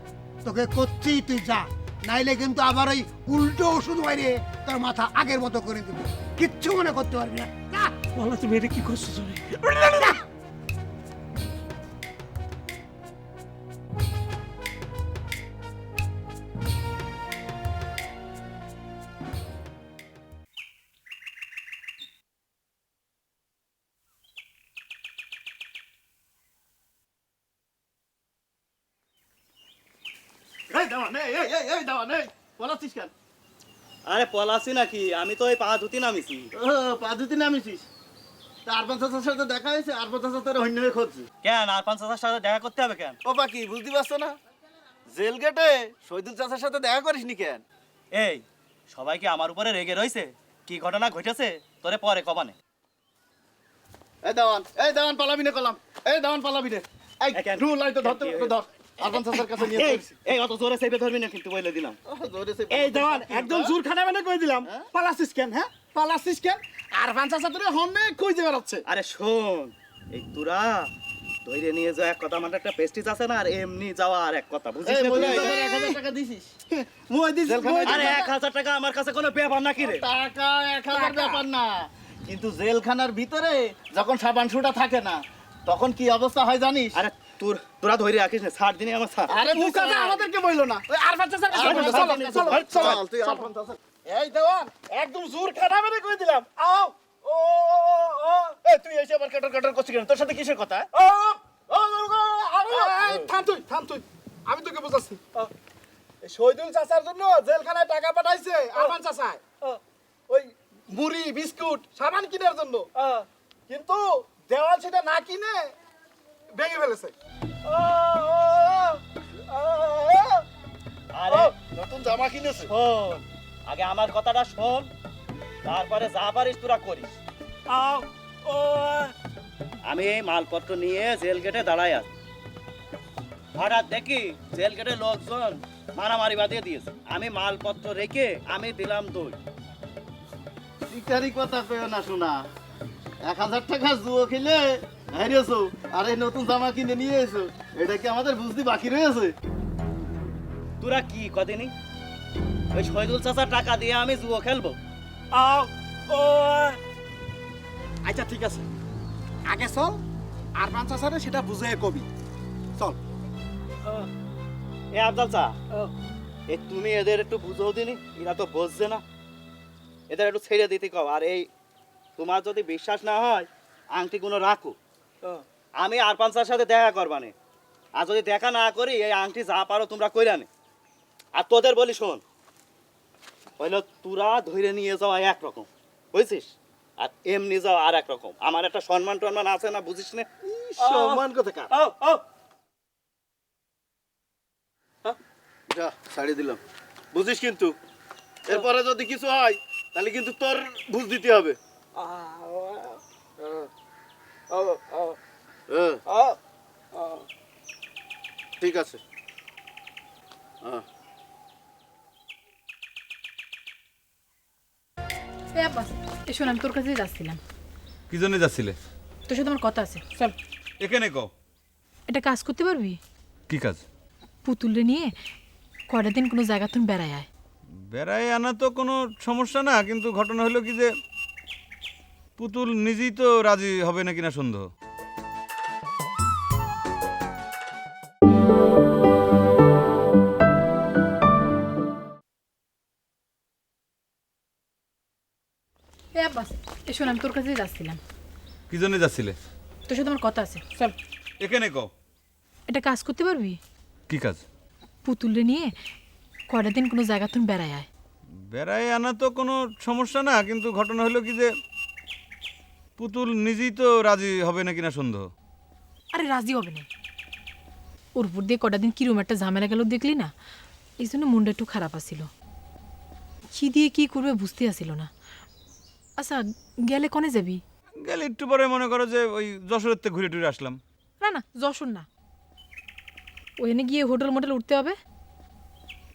তোকে করছি তুই যা, নাইলে কিন্তু আবার ওই উল্টো ওষুধ বাইরে তোর মাথা আগের মতো করে দিব, কিচ্ছু মনে করতে পারবি না। যা। বলো তুমি এটা কি করছো তুমি? যা। আরে পলাশি নাকি? আমি তো ওই পা ধুতি নামিছি। পা ধুতি নামিছিস? আর পঞ্চাশের সাথে দেখা হয়েছে? আর পঞ্চাশ তোর অন্য খুঁজছি কেন আর ৫০০০ সাথে দেখা করতে হবে কেন? ও বাকি বুঝতে পারছো না? জেল গেটে শহীদুল চাচার সাথে দেখা করিসনি কেন? এই সবাই কি আমার উপরে রেগে রয়েছে? কি ঘটনা ঘটেছে তোরে পরে কবানে। এই দেওয়ান পালাবি না কলাম, এই দেওয়ান পালাবি না, এই কেন? রুল আই তো ধরতে পারবে, ধর। আর পঞ্চাশের কাছে নিয়ে এই, চলছি। এই অত জোরে চেপে ধরবি না কিন্তু বলে দিলাম। জোরে সে- এই দেওয়ান একদম জোর খানা মানে কই দিলাম। পালাচ্ছিস কেন? হ্যাঁ পালাচ্ছিস কেন? আর পঞ্চাশ তোর হন্যে কই যে বেড়াচ্ছে? আরে শোন, এই তোরা ধরে নিয়ে যাওয়া এক কথা, মানে একটা পেস্টিজ আছে না, আর এমনি যাওয়া আর এক কথা, বুঝিস না তুই? 1000 টাকা দিছিস? মুই দিছি, আরে ১০০০ টাকা আমার কাছে কোনো ব্যাপার নাকি রে? টাকা 1000 ব্যাপার না, কিন্তু জেলখানার ভিতরে যখন সাবান সুটা থাকে না, তখন কি অবস্থা হয় জানিস? আরে তোরা ধরে রাখিস না, ছাড় দিনই আমার ছাড়। আরে মুখাটা আমাদেরকে বইলো না, ওই আর পঞ্চাশের কাছে আর চল, পঞ্চাশের চল, কাছে চল, চল, চল, চল, তুই আর পঞ্চাশের। এই দেওয়ান একদম জোর খাটা মেরে কই দিলাম, আও ও ও এই তুই এসে আবার কাটার কাটার করছিস কেন? তোর সাথে কিসের কথা? ও ও থাম তুই, আমি তোকে বুঝাচ্ছি। শহীদুল চাচার জন্য জেলখানায় টাকা পাঠাইছে আরমান চাচায়, ওই মুড়ি বিস্কুট সাবান কেনার জন্য, কিন্তু দেওয়াল সেটা না কিনে ভেঙে ফেলেছে। আরে নতুন জামা কিনেছে। শোন, আগে আমার কথাটা শোন, তারপরে যা পারিস তোরা করিস। আমি এই মালপত্র নিয়ে জেল গেটে দাঁড়ায় আছি, হঠাৎ দেখি জেল গেটে লোকজন মারামারি বাঁধিয়ে দিয়েছে। আমি মালপত্র রেখে আমি দিলাম দই। শিকারি কথা পেও না শোনা, 1000 টাকা জুয়ো খেলে হারিয়েছো আর এই নতুন জামা কিনে নিয়ে এসো, এটা কি আমাদের বুঝতে বাকি রয়েছে? তোরা কি কদিনই ওই শহীদুল চাচার টাকা দিয়ে আমি জুয়ো খেলবো? আচ্ছা ঠিক আছে, আগে চল আর পাঁচা স্যারে সেটা বুঝে কবি, চল। এ আফজাল চা, এ তুমি এদের একটু বুঝাও দিনি, এরা তো বুঝছে না, এদের একটু ছেড়ে দিতে কও। আর এই তোমার যদি বিশ্বাস না হয় আংটিগুলো রাখো, আমি আর পাঁচার সাথে দেখা করবানে, আর যদি দেখা না করি এই আংটি যা পারো তোমরা কইরা নে। আর তোদের বলি শোন, হইলো তোরা ধরে নিয়ে যাওয়া একরকম, বুঝছিস, আর এমনি যাওয়া আর এক রকম। আমার একটা সম্মান টম্মান আছে না, বুঝিস না? সম্মান কোথাকার? যা ছাড়িয়ে দিলাম, বুঝিস, কিন্তু এরপরে যদি কিছু হয় তাহলে কিন্তু তোর বুঝ দিতে হবে। ঠিক আছে। এই শোন, আমি তোর কাছেই যাচ্ছিলাম, কি জন্য যাচ্ছিলে? তোর সাথে আমার কথা আছে, চল। এখানে কও। এটা কাজ করতে পারবি? কি কাজ? পুতুলরে নিয়ে কয়টা দিন কোনো জায়গা তুমি বেড়ায় আয়। বেড়ায় আনা তো কোনো সমস্যা না, কিন্তু ঘটনা হলো কি যে পুতুল নিজেই তো রাজি হবে নাকি না সন্দেহ। এ আব্বাস, এই শোন, আমি তোর কাছেই যাচ্ছিলাম, কি জন্য যাচ্ছিলে? এখানে কও। এখানে কও। এটা কাজ করতে পারবি? বেড়ায় আনা তো কোনো সমস্যা না, কিন্তু ঘটনা হলো কি যে পুতুল নিজেই তো রাজি হবে নাকি না সন্দেহ। তোর সাথে আমার কথা আছে, চল। এখানে কও। এটা কাজ করতে পারবি? কি কাজ? পুতুলরে নিয়ে কয়টা দিন কোনো জায়গা তুমি বেড়ায় আয়। বেড়ায় আনা তো কোনো সমস্যা না, কিন্তু ঘটনা হলো কি যে পুতুল নিজেই তো রাজি হবে নাকি না সন্দেহ। আরে রাজি হবে না, ওর উপর দিয়ে কটা দিন কিরম একটা ঝামেলা গেল দেখলি না, এই জন্য মনটা একটু খারাপ আসছিল, কি দিয়ে কি করবে বুঝতে আসছিল না। আচ্ছা গেলে কনে যাবি? গেলে একটু পরে মনে করো যে ওই যশোরের থেকে ঘুরে টুরে আসলাম। না না যশোর না, ওখানে গিয়ে হোটেল মোটেল উঠতে হবে,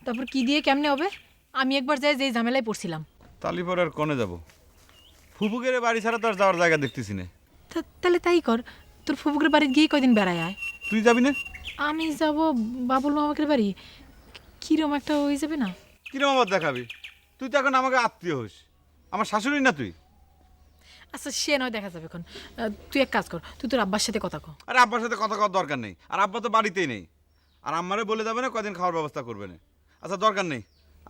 তারপর কি দিয়ে কেমনে হবে। আমি একবার যাই যে ঝামেলায় পড়ছিলাম। তালি পরে আর কনে যাব, ফুফুকের বাড়ি ছাড়া তো আর যাওয়ার জায়গা দেখতেছি না। তাহলে তাই কর, তোর ফুফুকের বাড়ি গিয়ে কয়দিন বেড়ায় আয়। তুই যাবি না? আমি যাব বাবুল মামাকের বাড়ি, কিরম একটা হয়ে যাবে না? কিরম আবার দেখাবি? তুই তো এখন আমাকে আত্মীয় হোস, আমার শাশুড়ি না তুই। আচ্ছা সে নয় দেখা যাবে এখন, তুই এক কাজ কর, তুই তোর আব্বার সাথে কথা কর। আরে আব্বার সাথে কথা কওয়ার দরকার নেই, আর আব্বা তো বাড়িতেই নেই, আর আম্মারে বলে যাবে না কদিন খাওয়ার ব্যবস্থা করবে না। আচ্ছা দরকার নেই,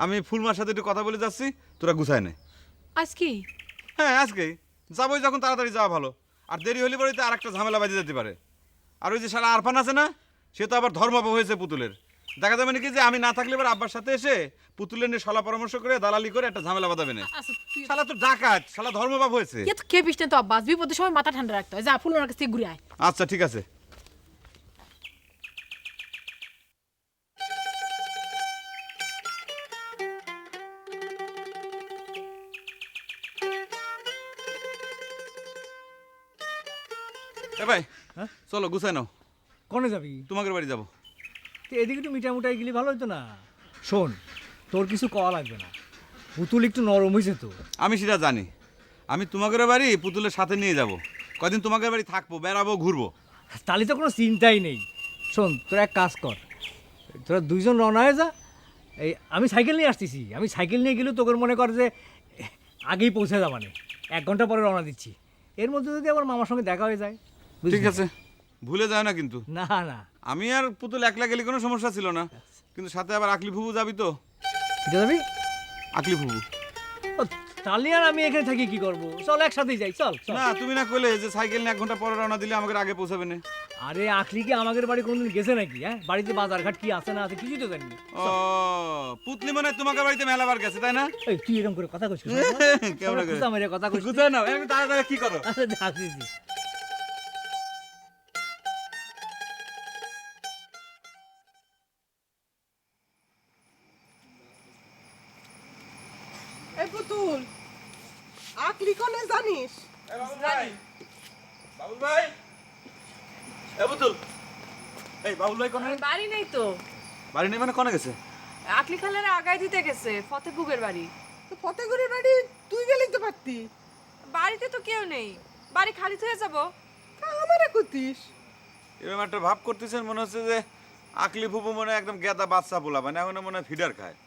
আমি ফুলমার সাথে একটু কথা বলে যাচ্ছি, তোরা গুছায় নে। আজ কি? হ্যাঁ আজকেই যাবোই, যখন তাড়াতাড়ি যাওয়া ভালো, আর দেরি হলে পরে তো আর একটা ঝামেলা বাজে যেতে পারে। আর ওই যে সারা আরফান আছে না, সে তো আবার ধর্মপাপ হয়েছে পুতুলের। দেখা যাবে নাকি যে আমি না থাকলে এবার আব্বার সাথে এসে পুতুলের নিয়ে সলা পরামর্শ করে দালালি করে একটা ঝামেলা বাঁধাবে না। আচ্ছা তুই শালা তো ডাকাত, শালা ধর্মপাপ হয়েছে। তো কে পিছনে তো আব্বাস, বিপদের সময় মাথা ঠান্ডা রাখতে হয়। যা ফুলমার কাছ থেকে ঘুরে আয়। আচ্ছা ঠিক আছে। এ ভাই চলো গুছাই নাও। কোনে যাবি? তোমাদের বাড়ি যাবো। এদিকে একটু মিটামুটাই গেলে ভালো হতো না? শোন, তোর কিছু কওয়া লাগবে না, পুতুল একটু নরম হয়েছে তো। আমি সেটা জানি, আমি তোমাদের বাড়ি পুতুলের সাথে নিয়ে যাব, কদিন তোমাদের বাড়ি থাকবো, বেড়াবো, ঘুরবো। তাহলে তো কোনো চিন্তাই নেই। শোন, তোরা এক কাজ কর, তোরা দুইজন রওনা হয়ে যা, এই আমি সাইকেল নিয়ে আসতেছি। আমি সাইকেল নিয়ে গেলেও তোকে মনে কর যে আগেই পৌঁছে যাবা না, 1 ঘন্টা পরে রওনা দিচ্ছি। এর মধ্যে যদি আমার মামার সঙ্গে দেখা হয়ে যায়। ঠিক আছে, ভুলে যায় না কিন্তু। না না, আমি আর পুতুল একলা গেলে কোনো সমস্যা ছিল না, কিন্তু সাথে আবার আকলি ফুবু যাবি তো। ঠিক যাবি? আকলি ফুবু তাহলে আর আমি এখানে থাকি কি করবো? চল একসাথেই যাই, চল। না তুমি না কইলে যে সাইকেল নিয়ে 1 ঘন্টা পরে রওনা দিলে আমাকে আগে পৌঁছাবে না। আরে আকলি কি আমাদের বাড়ি কোনদিন গেছে নাকি? হ্যাঁ, বাড়িতে বাজার ঘাট কি আছে না আছে কিছুই তো জানি না। ও পুতলি মনে হয় তোমাকে বাড়িতে মেলাবার গেছে তাই না? এই তুই এরকম করে কথা কইছিস? কেমন করে আমার কথা কইছিস? গুছাই নাও, আমি তাড়াতাড়ি কি করো? আচ্ছা আসিছি। এই পুতুল, আকলি কোনে জানিস? বাবুল ভাই, এ পুতুল, এই বাবুল ভাই কোনে? বাড়ি নেই তো। বাড়ি নেই মানে কোনে গেছে? আকলি খালের আগায় দিতে গেছে ফতেপুরের বাড়ি। তো ফতেগুড়ির বাড়ি তুই গেলেই তো পারতি। বাড়িতে তো কেউ নেই, বাড়ি খালি হয়ে যাব। আমারে কইতিস? এরকম একটা ভাব করতেছেন মনে হচ্ছে যে আকলি ফুপু মনে হয় একদম গেদা বাচ্চা পোলা, মানে এখন মনে হয় ফিডার খায়।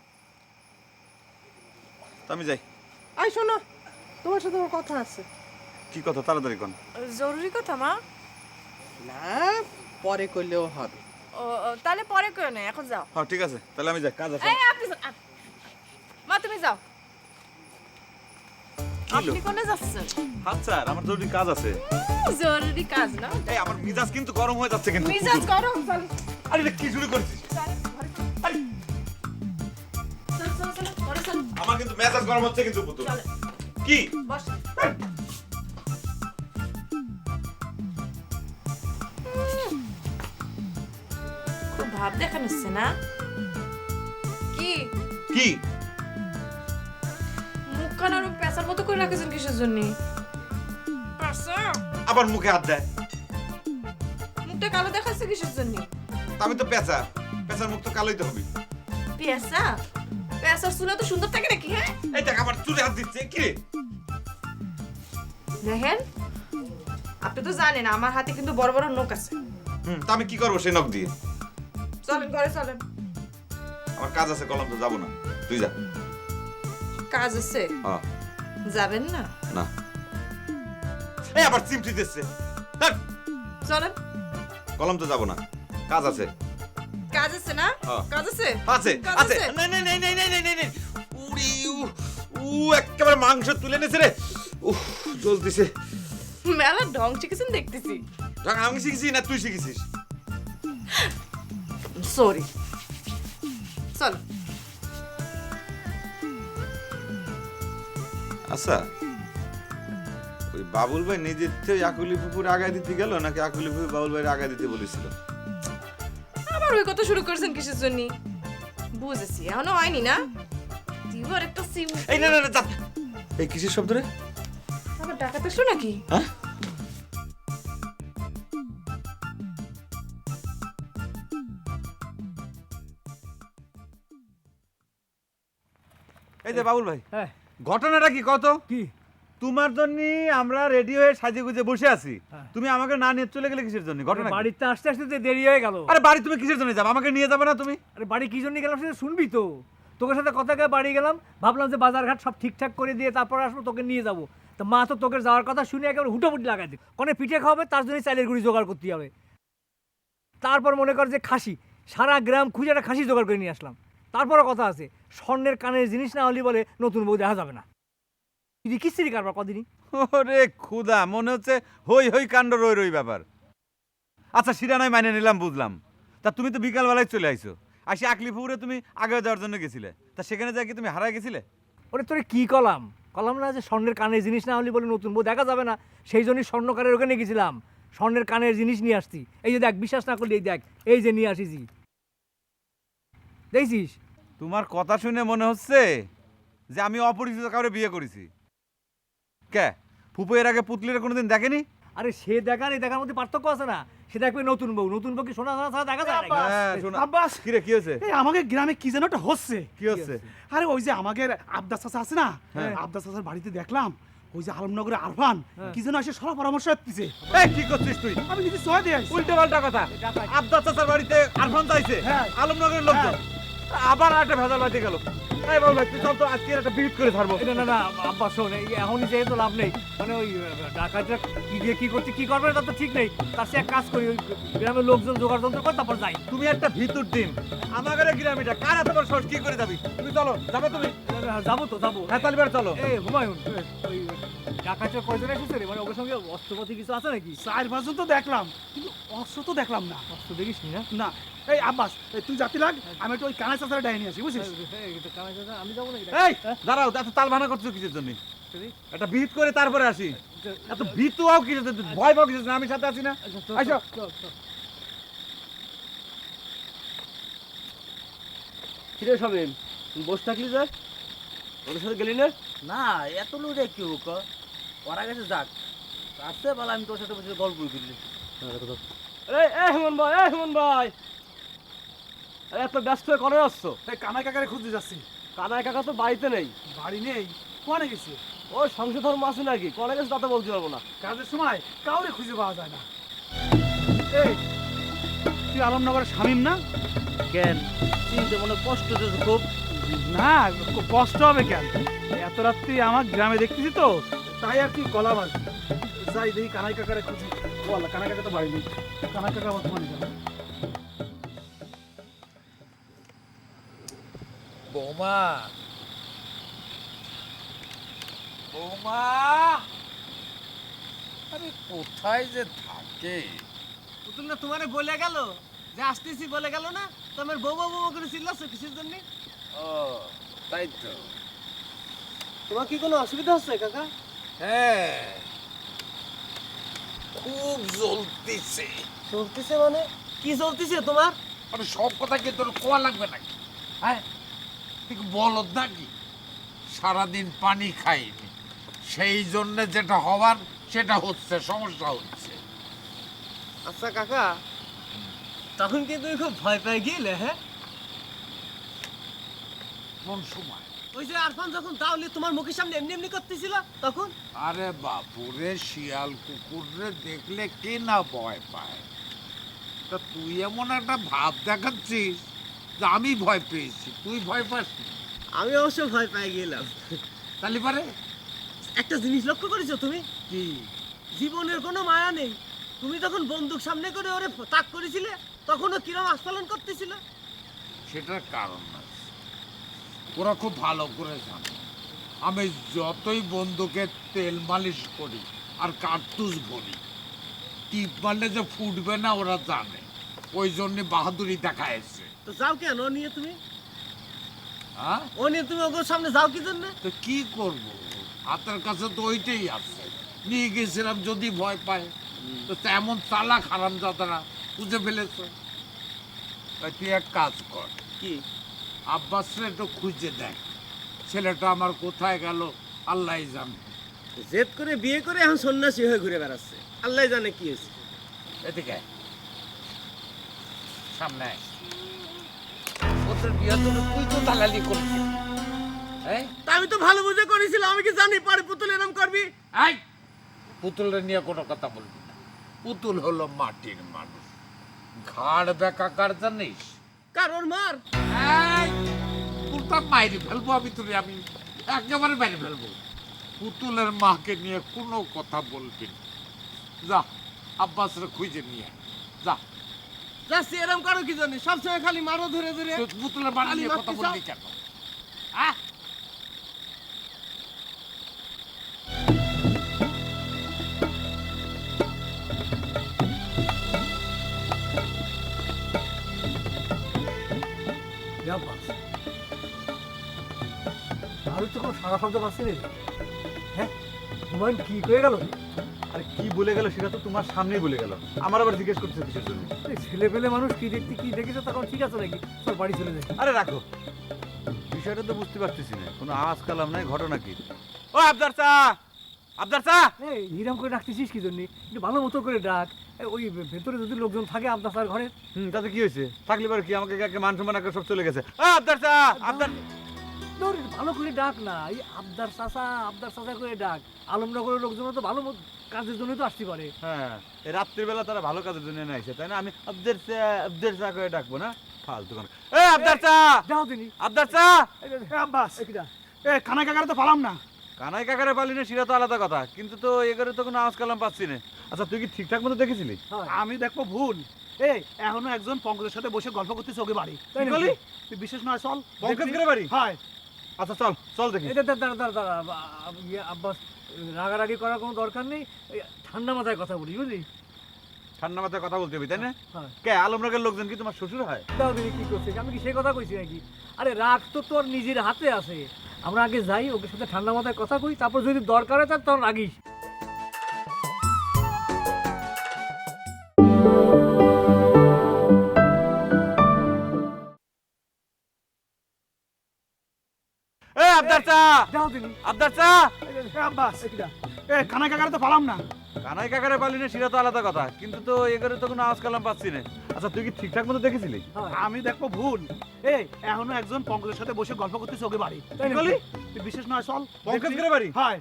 তো আমি যাই। আই শোনো, তোমার সাথে আমার কথা আছে। কি কথা? তাড়াতাড়ি কোন। জরুরি কথা মা। না, পরে কইলেও হবে। ও তাহলে পরে কেউ নেই, এখন যাও। হ্যাঁ ঠিক আছে, তাহলে আমি যাই, কাজ আছে। এই আপনি মা তুমি যাও। আপনি কোনে যাচ্ছেন? হাত স্যার, আমার জরুরি কাজ আছে। জরুরি কাজ না? এই আমার মিজাজ কিন্তু গরম হয়ে যাচ্ছে কিন্তু। মিজাজ গরম? চল আরে এটা কি শুরু করেছিস? আরে চল চল চল, ঘরে চল। আমার কিন্তু মেজাজ গরম হচ্ছে কিন্তু পুতুল। কি? বস। খুব ভাব দেখানো হচ্ছে না? কি কি? মুখখানা আর পেঁচার মতো করে রাখেছেন কিসের জন্য? আবার মুখে হাত দেয়। মুখটা কালো দেখাচ্ছে কিসের জন্য? আমি তো পেঁচা, পেঁচার মুখ তো কালোই তো হবে। পেঁচা? পেঁচার চুলা তো সুন্দর থাকে নাকি? হ্যাঁ এই দেখ আবার চুলে হাত দিচ্ছে কি রে? দেখেন, আপনি তো জানেন আমার হাতে কিন্তু বড় বড় নখ আছে। তা আমি কি করবো সেই নখ দিয়ে? চলেন ঘরে চলেন। আমার কাজ আছে, কলম তো যাবো না, তুই যা। কাজ আছে? হ্যাঁ। যাবেন না? না। এই আবার চিমটি দিচ্ছে। চলেন। কলম তো যাবো না, কাজ আছে। কাজ আছে না? হ্যাঁ। কাজ আছে? আছে আছে। নাই নাই নাই নাই নাই নাই নাই। উড়ি উ একেবারে মাংস তুলে নেছে রে। উফ জল দিছে। মেলা ঢং শিখেছেন দেখতেছি। ঢং আমি শিখেছি না তুই শিখেছিস? সরি। চল। আচ্ছা, ওই ওই বাবুল ভাই নিজের থেকে আকুলি ফুপুর আগায় দিতে গেল নাকি আকুলি ফুপু বাবুল ভাইয়ের আগায় দিতে বলেছিল? আবার ওই কথা শুরু করছেন কিসের জন্য? বুঝেছি, এখনো হয়নি না? দিবার একটা সিম। এই না না না, যা। এই কিসের শব্দ রে? আবার ডাকাতে শো নাকি? হ্যাঁ? এই যে বাবুল ভাই, হ্যাঁ। ঘটনাটা কি কত? কি? তোমার জন্য আমরা রেডি হয়ে সাজে গুজে বসে আছি, তুমি আমাকে না নিয়ে চলে গেলে কিসের জন্য? ঘটনা কি? বাড়িতে আসতে আসতে যে দেরি হয়ে গেল। আরে বাড়ি তুমি কিসের জন্য যাবে? আমাকে নিয়ে যাবে না তুমি? আরে বাড়ি কি জন্য গেলাম সেটা শুনবি তো। তোকে সাথে কথা কয়ে বাড়ি গেলাম, ভাবলাম যে বাজারঘাট সব ঠিকঠাক করে দিয়ে তারপর আসবো, তোকে নিয়ে যাবো। তো মা তো তোকে যাওয়ার কথা শুনে একেবারে হুটোপুটি লাগাই দিই, কোনে পিঠে খাওয়াবে তার জন্য চালের গুঁড়ি জোগাড় করতে হবে। তারপর মনে কর যে খাসি, সারা গ্রাম খুঁজে একটা খাসি জোগাড় করে নিয়ে আসলাম। তারপরও কথা আছে, স্বর্ণের কানের জিনিস না হলে বলে নতুন বউ দেখা যাবে না। তুই কিস্তিরি কারবার কদিনই। ওরে খুদা, মনে হচ্ছে হই হই কাণ্ড রই রই ব্যাপার। আচ্ছা সেটা নয় মাইনে নিলাম, বুঝলাম। তা তুমি তো বিকালবেলায় চলে আইছো, আসি আকলিপুরে তুমি আগে যাওয়ার জন্য গেছিলে, তা সেখানে যাই কি তুমি হারায় গেছিলে? ওরে তোরে কি কলাম না যে স্বর্ণের কানের জিনিস না হলে বলে নতুন বউ দেখা যাবে না, সেই জন্যই স্বর্ণকারের ওখানে গেছিলাম, স্বর্ণের কানের জিনিস নিয়ে আসছি। এই যে দেখ, বিশ্বাস না করলে এই দেখ, এই যে নিয়ে আসিছি, দেখছিস? তোমার কথা শুনে মনে হচ্ছে যে আমি অপরিচিত কাউরে বিয়ে করেছি। কে ফুপু এর আগে পুতলির কোনোদিন দেখেনি? আরে সে দেখার এই দেখার মধ্যে পার্থক্য আছে না। সে দেখবে নতুন বউ, নতুন বউ কি সোনা সোনা ছাড়া দেখা যায় নাকি? হ্যাঁ, শোনো। আব্বাস, কি রে, কি হয়েছে? এই আমাকে গ্রামে কি যেন একটা হচ্ছে। কি হচ্ছে? আরে ওই যে আমাদের আবদাস চাচা আছে না, আবদাস চাচার বাড়িতে দেখলাম ওই যে আলমনগরের আরফান কি যেন এসে সরা পরামর্শ দিচ্ছে। এই কি করছিস তুই? আমি নিজে সহায় দিয়ে আসছি। উল্টো পাল্টা কথা। আব্দাস চাচার বাড়িতে আরফান চাইছে, আলমনগরের লোকজন, আবার একটা ভেজাল বাড়িতে গেল। এই বল ভাই, তুই চল তো আজকে একটা বিট করে ছাড়বো। না না আব্বা শোন, এখনই যেহেতু লাভ নেই, মানে ওই ডাকাতরা কি দিয়ে কি করছে কি করবে তার তো ঠিক নেই। তার সে এক কাজ করি, ওই গ্রামের লোকজন জোগাড় যন্ত্র করে তারপর যাই। তুমি একটা ভিতর ডিম, আমাদের গ্রামীটা কার এত বড় সাহস, কি করে যাবি? তুমি চলো, যাবে তুমি? যাবো তো যাবো। হ্যাঁ তাহলে চলো। এই হুমায়ুন, ওই ডাকাতরা কয়জন এসেছে রে? মানে ওদের সঙ্গে অস্ত্রপাতি কিছু আছে নাকি? 4-5 তো দেখলাম, কিন্তু অস্ত্র তো দেখলাম না। অস্ত্র দেখিস নি না? না। এই আব্বাস, তুই যাতে লাগ, আমি একটু ওই কানা চাচার ডাইনি আসি, বুঝছিস? আমি যাবো না। এই দাঁড়াও, এত তাল ভানা করছো কিসের জন্য? একটা ভিত করে তারপরে আসি। এত ভিত হও কিসের জন্য? ভয় পাও কিসের জন্য? আমি সাথে আছি না। আসো। কিরে সবেন, বসে থাকলি যে ওদের সাথে গেলি না? না এত লোক কি হোক, ওরা গেছে যাক, আসতে বলে আমি তোর সাথে বসে গল্প করলি। হেমন ভাই, হেমন ভাই, এত ব্যস্ত হয়ে করে আসছো? এই কানাই কাকারে খুঁজতে যাচ্ছি। কানাই কাকা তো বাড়িতে নেই। বাড়ি নেই? কোয়ানে গেছে? ও সংসার ধর্ম আছে নাকি, কনে গেছে তাতে বলতে পারবো না। কাজের সময় কাউরে খুঁজে পাওয়া যায় না। এই তুই আলমনগরের শামীম না? কেন চিনতে মনে কষ্ট হচ্ছে খুব? না, কষ্ট হবে কেন? এত রাত্রি আমার গ্রামে দেখতেছি তো, তাই আর কি গলা বাজ। যাই দেখি কানাই কাকারে খুঁজি। ও আল্লাহ, কানাই কাকা তো বাড়ি নেই। কানাই কাকা বর্তমানে যাবে। বৌমা, বৌমা, আরে কোথায় যে থাকে? পুতুল না তোমারে বলে গেল যে আসতেছি, বলে গেল না? তোমার বউ বউ বউ করে চিল্লাচ্ছ কিসের জন্য? ও তাই তো। তোমার কি কোনো অসুবিধা হচ্ছে কাকা? হ্যাঁ, খুব জ্বলতেছে। চলতেছে মানে কি চলতেছে তোমার? আরে সব কথা কি তোর কোয়া লাগবে নাকি? হ্যাঁ, তুই বলদ নাকি? সারাদিন পানি খাইনি, সেই জন্য যেটা হওয়ার সেটা হচ্ছে, সমস্যা হচ্ছে। আচ্ছা কাকা, তখন কি তুমি খুব ভয় পেয়ে গেলে? হ্যাঁ, কোন সময়? ওই যে আরফান যখন তাহলে তোমার মুখের সামনে এমনি এমনি করতেছিল তখন? আরে বাপুরে, শিয়াল কুকুরে দেখলে কে না ভয় পায়? তা তুই এমন একটা ভাব দেখাচ্ছিস যে আমি ভয় পেয়েছি, তুই ভয় পাস? আমি অবশ্য ভয় পেয়ে গেলাম। তাহলে পারে একটা জিনিস লক্ষ্য করেছো তুমি? কি? জীবনের কোনো মায়া নেই। তুমি তখন বন্দুক সামনে করে ওরে তাক করেছিলে, তখনও কিরম আস্ফালন করতেছিল। সেটার কারণ আছে, ওরা খুব ভালো করে জানে আমি যতই বন্দুকে তেল মালিশ করি আর কার্তুজ ভরি, টিপ মারলে যে ফুটবে না ওরা জানে, ওই জন্য বাহাদুরি দেখাইছে। তো যাও কেন ও নিয়ে তুমি? হ্যাঁ, ও নিয়ে তুমি ওর সামনে যাও কি জন্য? তো কি করব, হাতের কাছে তো ওইটাই আছে। নিয়ে গেছিলাম যদি ভয় পায়, তো তেমন চালাক হারামজাদারা বুঝে ফেলেছে। তাই তুই এক কাজ কর, কি? আব্বাসরে একটু খুঁজে দেখ, ছেলেটা আমার কোথায় গেল আল্লাহ জানে। জেদ করে বিয়ে করে এখন সন্ন্যাসী হয়ে ঘুরে বেড়াচ্ছে, আল্লাহ জানে কি হয়েছে। এদিকে আয়। সামনে আয়। ওদের বিয়ের জন্য তুই তো দালালি করছিস। তা আমি তো ভালো বুঝে করেছিলাম, আমি কি জানি পরে পুতুল এরম করবি? এই পুতুলের নিয়ে কোনো কথা বলবি না। পুতুল হলো মাটির মানুষ, ঘাড় বেকাকার জানিস। কারোর মার তোর তো মাইরে ফেলবো আমি, তোরে আমি একেবারে মাইরে ফেলবো। পুতুলের মাকে নিয়ে কোনো কথা বলবি না। যা আব্বাসরে খুঁজে নিয়ে আয়। যা যাচ্ছি, এরম করো কি জানি, সবসময় খালি মারো ধরে ধরে। তুই পুতুলের বাড়ি নিয়ে কথা বললি কেন? হ্যাঁ আর তো কোনো সারা শব্দ পাচ্ছি না। হ্যাঁ হুমায়ুন কি করে গেল? আরে কি বলে গেল সেটা তো তোমার সামনেই বলে গেল, আমার আবার জিজ্ঞেস করছে কিসের জন্য? ছেলে পেলে মানুষ কি দেখতে কি দেখেছে তখন ঠিক আছে নাকি? সব বাড়ি চলে যায়। আরে রাখো, বিষয়টা তো বুঝতে পারতেছি না, কোনো আওয়াজ কালাম নাই, ঘটনা কি? ও আবদার চা, আবদার চা। এই হিরাম করে ডাকতেছিস কি জন্য? একটু ভালো মতো করে ডাক। ওই ভেতরে যদি লোকজন থাকে আবদার স্যার ঘরে। তাতে কি হয়েছে? থাকলে পরে কি আমাকে একে মান সম্মান সব চলে গেছে? আবদার চা, আবদার ভালো করে ডাক না, এই আবদার চাচা করে ডাক। আলমনগরের লোকজন তো ভালো কাজের জন্য তো আসতে পারে। হ্যাঁ, এই রাত্রিবেলা তারা ভালো কাজের জন্য নাইছে, তাই না? আমি আবদার চা করে ডাকবো না? ফালতু কোন। এ আবদার চা, যাও তিনি আবদার চা। আব্বাস কানা কাকারে তো পালাম না। কানাই কাকারে পালি না সেটা তো আলাদা কথা, কিন্তু তো এগারে তো কোনো আওয়াজ কালাম পাচ্ছি না। আচ্ছা তুই কি ঠিকঠাক মতো দেখেছিলি? আমি দেখবো ভুল। এই এখনো একজন পঙ্কজের সাথে বসে গল্প করতেছে ওকে বাড়ি। কি বলি? তুই বিশেষ নয়, চল পঙ্কজের বাড়ি? হ্যাঁ। আচ্ছা চল চল দেখি। আব্বাস রাগারাগি করার কোনো দরকার নেই, ঠান্ডা মাথায় কথা বলি, বুঝলি? ঠান্ডা মাথায় কথা বলতে হবে, তাই না? হ্যাঁ। কে আলমনগরের লোকজন কি তোমার শ্বশুর হয়? দাও দিদি কি করছে, আমি কি সেই কথা কইছি নাকি? আরে রাগ তো তোর নিজের হাতে আছে। আমরা আগে যাই, ওকে সাথে ঠান্ডা মাথায় কথা কই, তারপর যদি দরকার হয় তখন রাগিস। এ আবদার চা, যাও দিদি আবদার চা। আব্বাস কানা কাকারে তো পালাম না। কানাই কাকারে পালি না সেটা তো আলাদা কথা, কিন্তু তো এগারে তো কোনো আওয়াজ কালাম পাচ্ছি না। আচ্ছা তুই কি ঠিকঠাক মতো দেখেছিলি? আমি দেখবো ভুল। এই এখনো একজন পঙ্কজের সাথে বসে গল্প করতেছে ওকে বাড়ি। কি বলি? তুই বিশেষ নয়, চল পঙ্কজের বাড়ি? হ্যাঁ।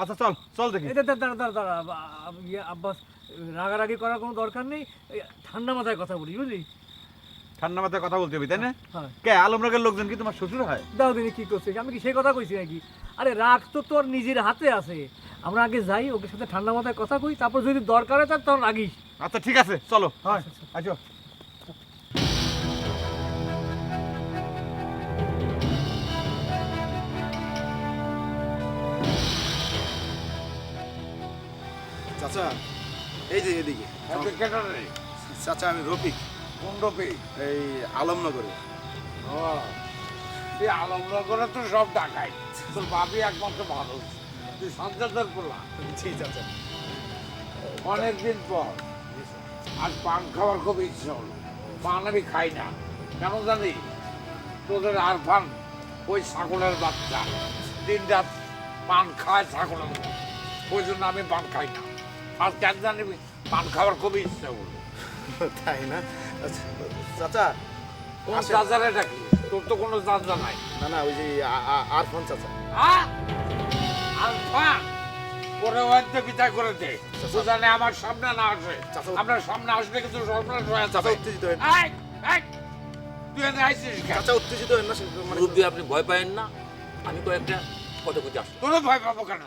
আচ্ছা চল চল দেখি। দাঁড়া আব্বাস, রাগারাগি করার কোনো দরকার নেই, ঠান্ডা মাথায় কথা বলি, বুঝলি? ঠান্ডা মাথায় কথা বলতে হবে, তাই না? হ্যাঁ। কে আলমনগরের লোকজন কি তোমার শ্বশুর হয়? দাও দিদি কি করছিস, আমি কি সেই কথা কইছি নাকি? আরে রাগ তো তোর নিজের হাতে আছে। আমরা আগে যাই, ওকে সাথে ঠান্ডা মাথায় কথা কই, তারপর যদি দরকার হয় তখন রাগিস। আচ্ছা ঠিক আছে চলো। হ্যাঁ আচ্ছা চাচা এই যে এদিকে। চাচা আমি রফিক। কোন রফিক? এই আলমনগরে। এই আলমনগরে তো সব ডাকাই, তোর বাপি একমাত্র ভালো। তুই সঞ্চার করলাম। জি চাচা। অনেকদিন পর আজ পান খাওয়ার খুব ইচ্ছে হলো। পান আমি খাই না, কেন জানি? তোদের আর পান ওই ছাগলের বাচ্চা দিন রাত পান খায় ছাগলের মতো, ওই জন্য আমি পান খাই না। আর কেন জানি পান খাওয়ার খুব ইচ্ছে হলো। তাই না? আচ্ছা, চাচা কোন চাচারে ডাকি? তোর তো কোনো চাচা নাই। না না, ওই যে আরফান চাচা। আরফান পরে ওয়াইতে বিদায় করে দে, তো জানে আমার সামনে না আসে। আপনার সামনে আসলে কিন্তু সর্বনাশ হয়ে যাবে। উত্তেজিত হয়েন। তুই এনে আইছিস কেন? চাচা উত্তেজিত হয়েন না। মুরব্বী আপনি ভয় পাবেন না, আমি কয়েকটা কথা কইতে আসছি। তোর ভয় পাবো কেন?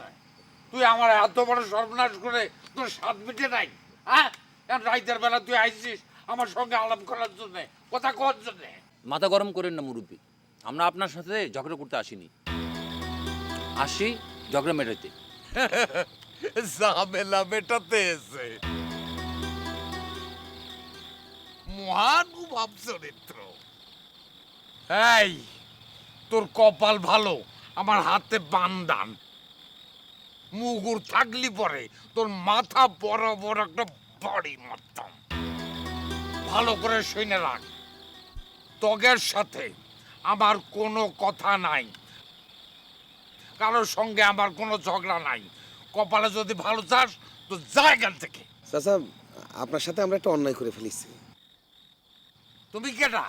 তুই আমার এত বড় সর্বনাশ করে তোর স্বাদ মিটে নাই? হ্যাঁ, রাইতের বেলা তুই আইছিস আমার সঙ্গে আলাপ করার জন্য, কথা কওয়ার জন্য। মাথা গরম করেন না মুরব্বী, আমরা আপনার সাথে ঝগড়া করতে আসিনি, আসি ঝগড়া মেটাইতে। ঝামেলা মেটাতে এসে মহানুভব চরিত্র। এই তোর কপাল ভালো, আমার হাতে বান্দান। মুগুর থাকলি পরে তোর মাথা বড় বড় একটা বাড়ি মারতাম। ভালো করে শুনে রাখ, তগের সাথে আমার কোনো কথা নাই, কারোর সঙ্গে আমার কোনো ঝগড়া নাই। কপালে যদি ভালো চাস তো যা এখান থেকে। চাচা, আপনার সাথে আমরা একটা অন্যায় করে ফেলেছি। তুমি কেটা?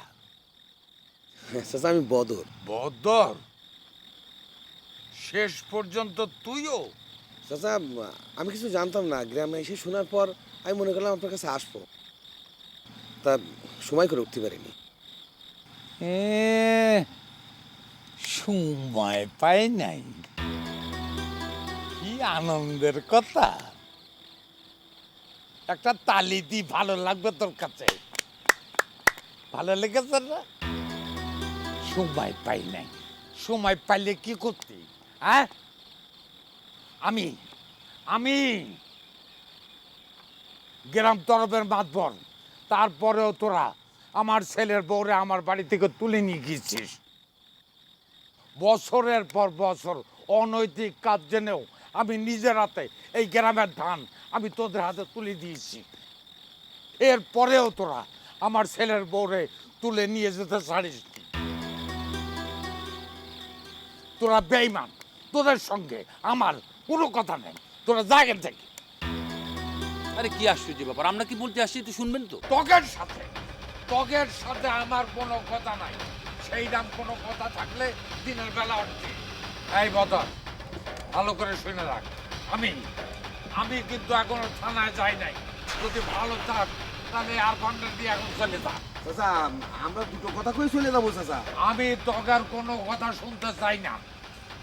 চাচা, আমি বদর। বদর? শেষ পর্যন্ত তুইও? চাচা, আমি কিছু জানতাম না, গ্রামে এসে শোনার পর আমি মনে করলাম আপনার কাছে আসবো, তা সময় করে উঠতে পারিনি। সময় পাই নাই? কি আনন্দের কথা! একটা তালি দি, ভালো লাগবে তোর কাছে? ভালো লেগেছে না? সময় পাই নাই। সময় পাইলে কি করতি? হ্যাঁ, আমি আমি গ্রাম তরফের মাতবর, তারপরেও তোরা আমার ছেলের বউরে আমার বাড়ি থেকে তুলে নিয়ে গিয়েছিস। বছরের পর বছর অনৈতিক কাজ জেনেও আমি নিজের হাতে এই গ্রামের ধান আমি তোদের হাতে তুলে দিয়েছি। এরপরেও তোরা আমার ছেলের বউরে তুলে নিয়ে যেতে ছাড়িস। তোরা বেঈমান, তোদের সঙ্গে আমার কোনো কথা নেই, তোরা জায়গা থেকে। আরে কি আশ্চর্য ব্যাপার, আমরা কি বলতে আসছি একটু শুনবেন তো? তগের সাথে আমার কোনো কথা নাই। সেই নাম কোনো কথা থাকলে দিনের বেলা উঠছে। এই বদর, ভালো করে শুনে রাখ, আমি কিন্তু এখনো থানায় যাই নাই। যদি ভালো থাক তাহলে আর কন্ট্রাক্ট দিয়ে এখন চলে যা। চাচা, আমরা দুটো কথা কই চলে যাবো চাচা। আমি তগের কোনো কথা শুনতে চাই না।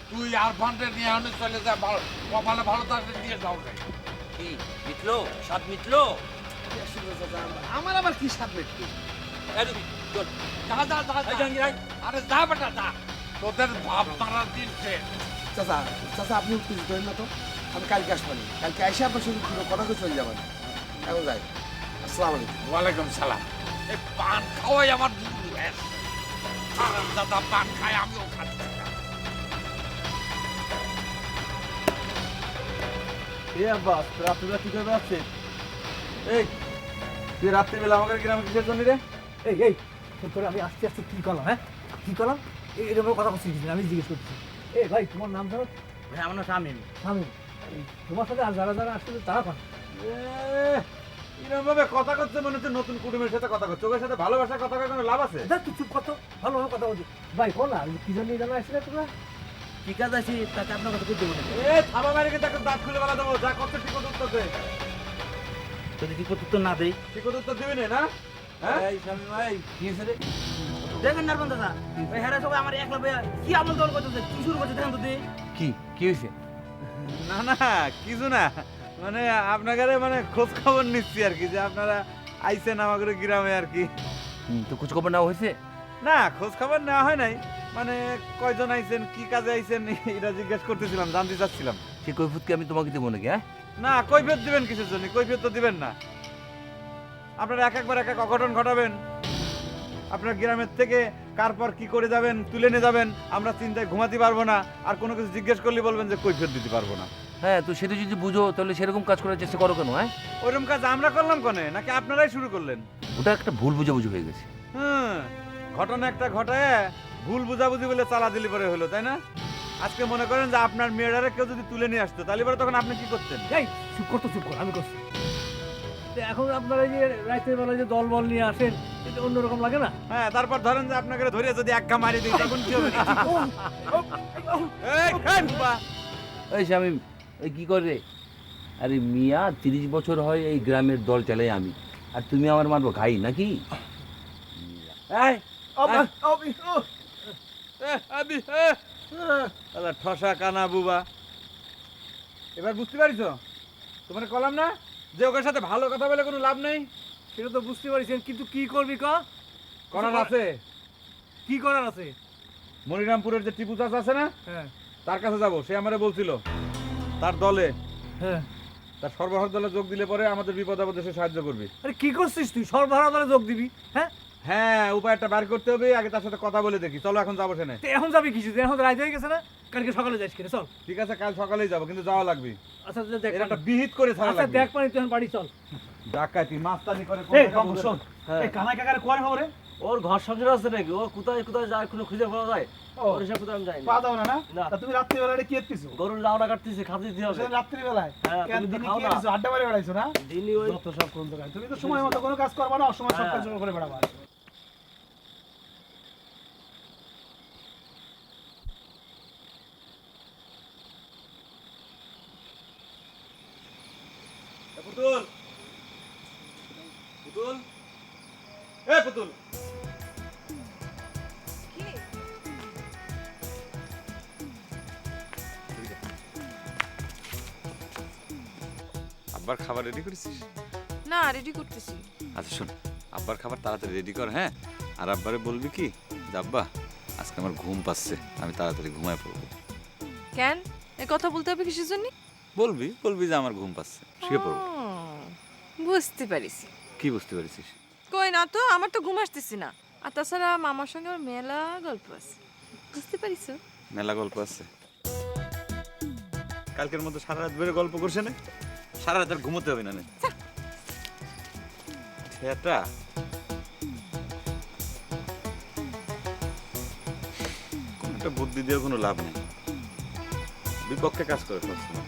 তুই আর ফান্ডে নিয়ে আনে চলে যা, ভালো কপালে ভালো থাকলে দিয়ে যাও রে। কি মিটলো? স্বাদ মিটলো? আমার আবার কি সাথ মিটলো? আরে যা বেটা যা, তোদের ভাব মারার দিন শেষ। চাচা, চাচা আপনি উত্তেজিত হন না তো, আমি কালকে আসবানি, কালকে এসে আপনার সঙ্গে দুটো কথা কই চলে যাবেন। এখন যাই, আসসালামু আলাইকুম। ওয়ালাইকুম সালাম। এই পান খাওয়াই আমার দুধ দাদা, পান খায় আমিও খাচ্ছি না। এ আব্বাস, রাত্রিবেলা কি করে আসছে? এই তুই রাত্রিবেলা আমাদের গ্রামে কিসের জন্য রে? এই এই তোর আমি আস্তে আস্তে কি করলাম? হ্যাঁ কি করলাম? এরকম কথা বলছি, আমি জিজ্ঞেস করছি। এই ভাই, তোমার নাম ধরো। ভাই আমার নাম শামীম। শামীম, তোমার সাথে আর যারা যারা আসছে তারা কোন? এরকম ভাবে কথা করছে মনে হচ্ছে নতুন কুটুমের সাথে কথা করছে। ওদের সাথে ভালোবাসার কথা কোনো লাভ আছে? তুই চুপ কত, ভালোভাবে কথা বলছি। ভাই কোন না, কি জন্য জানা আসলে তোমরা? কি কাজ আছে তাকে আপনার কথা বলতে বলে। এ থাবা মারি কিন্তু একটা দাঁত খুলে বেলা দেবো। যা করছে ঠিক উত্তর দে। যদি ঠিক উত্তর না দেই? ঠিক উত্তর দিবি না? হ্যাঁ এই শামীম ভাই, কি হয়েছে রে? দেখেন না দাদা, ওই হেরা সবাই আমার একলা ভাইয়া কি আমল দল করতেছে, কি শুরু করছে দেখেন তো দে। কি হয়েছে? না না কিছু না, মানে আপনাদের মানে খোঁজ খবর নিচ্ছি আর কি, যে আপনারা আইছেন আমাদের গ্রামে আর কি। তো খোঁজ খবর নেওয়া হয়েছে? না, খোঁজ খবর নেওয়া হয় নাই, মানে কয়জন আইছেন, কি কাজে আইছেন এটা জিজ্ঞেস করতেছিলাম, জানতে চাচ্ছিলাম। সে কৈফিয়ত কি আমি তোমাকে দেবো নাকি? হ্যাঁ না, কৈফিয়ত দিবেন কিসের জন্য? কৈফিয়ত তো দিবেন না। আপনারা এক একবার এক এক অঘটন ঘটাবেন, আপনার গ্রামের থেকে কার পর কি করে যাবেন তুলে নিয়ে যাবেন, আমরা চিন্তায় ঘুমাতে পারবো না। আর কোনো কিছু জিজ্ঞেস করলে বলবেন যে কৈফিয়ত দিতে পারবো না। হ্যাঁ, তো সেটা যদি বুঝো তাহলে সেরকম কাজ করার চেষ্টা করো কেন? হ্যাঁ, ওইরকম কাজ আমরা করলাম কনে, নাকি আপনারাই শুরু করলেন? ওটা একটা ভুল বুঝাবুঝি হয়ে গেছে। ঘটনা একটা ঘটায় ভুল বুঝাবুঝি বলে চালা দিলি পরে হলো, তাই না? আজকে মনে করেন যে আপনার মেয়েটারে কেউ যদি তুলে নিয়ে আসতো, তাহলে পরে তখন আপনি কি করতেন? এই চুপ কর তো, চুপ কর, আমি করছি। এখন আপনারা যে রাতের বেলা যে দল বল নিয়ে আসেন, এটা অন্যরকম লাগে না? হ্যাঁ, তারপর ধরেন যে আপনাকে ধরে যদি এক ঘা মারি দিই, তখন কি হবে? এই শামীম, এই কি করে? আরে মিয়া, 30 বছর হয় এই গ্রামের দল চালাই আমি, আর তুমি আমার মারবো ঘাই নাকি? ঠসা কানা বুবা, এবার বুঝতে পারিস? তোমার কলাম না যে ওদের সাথে ভালো কথা বলে কোনো লাভ নেই? সেটা তো বুঝতে পারছেন, কিন্তু কি করবি করার আছে? কি করার আছে? মনিরামপুরের যে টিপু চাচা আছে না, হ্যাঁ, তার কাছে যাব। সে আমারে বলছিল তার দলে, হ্যাঁ, তার সরবরাহ দলে যোগ দিলে পরে আমাদের বিপদ আপদে সে সাহায্য করবে। আরে কি করছিস তুই? সরবরাহ দলে যোগ দিবি? হ্যাঁ হ্যাঁ, উপায়টা বার করতে হবে, আগে তার সাথে কথা বলে দেখি। চলো এখন যাবো। সেনে এখন যাবি কিছু, এখন রাত হয়ে গেছে না? কালকে সকালে যাইস কিরে চল। ঠিক আছে কাল সকালেই যাবো, কিন্তু যাওয়া লাগবে। আচ্ছা দেখ এর একটা বিহিত করে ছাড়া আচ্ছা লাগবে। দেখ পানি তুই বাড়ি চল। ডাকাতি মাস্তানি করে এই বাবু শোন, এই কানাই কাকার কোয়ার খবরে? ওর ঘর সংসার আছে নাকি? ও কোথায় কোথায় যায় কোনো খুঁজে পাওয়া যায়? ওর এসব কোথায় আমি যাই পা দাও না না? না। তা তুমি রাত্রিবেলাটা কি এত্তিছো? গরুর লাউটা কাটতেছি, খাতে দিতে হবে। সেটা রাত্রিবেলায়? হ্যাঁ, কেন তুমি তো দিনে খাও কি না। এসেছো? আড্ডা মারে বেড়াইছো না? দিনই ওই যত সব কোন দোকান। তুমি তো সময় মতো কোনো কাজ করবা না, অসময় সব কাজ করে বেড়াবা। পুতুল, পুতুল, এ পুতুল। আব্বার খাবার রেডি করেছিস? না রেডি করতেছি। আচ্ছা শোন, আব্বার খাবার তাড়াতাড়ি রেডি কর, হ্যাঁ? আর আব্বারে বলবি কি যে আব্বা আজকে আমার ঘুম পাচ্ছে, আমি তাড়াতাড়ি ঘুমায় পড়বো। কেন এ কথা বলতে হবে কিসের জন্য? বলবি বলবি যে আমার ঘুম পাচ্ছে, শুয়ে পড়বো। বুঝতে পারিছি। কি বুঝতে পারছিস? কই না তো, আমার তো ঘুম আসতেছি না। আর তাছাড়া মামার সঙ্গে আমার মেলা গল্প আছে, বুঝতে পারিছো? মেলা গল্প আছে। কালকের মতো সারা রাত বেড়ে গল্প করছে না, সারা রাত আর ঘুমোতে হবে না। সেটা কোন একটা বুদ্ধি দিয়ে কোনো লাভ নেই, বিপক্ষে কাজ করে সবসময়।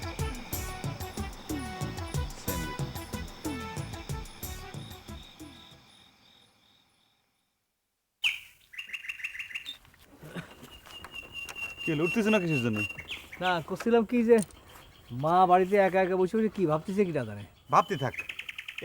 কি লুটতেছ না কিসের জন্য? না করছিলাম কি যে মা বাড়িতে একা একা বসে বসে কি ভাবতেছে কিটা জানে। ভাবতে থাক,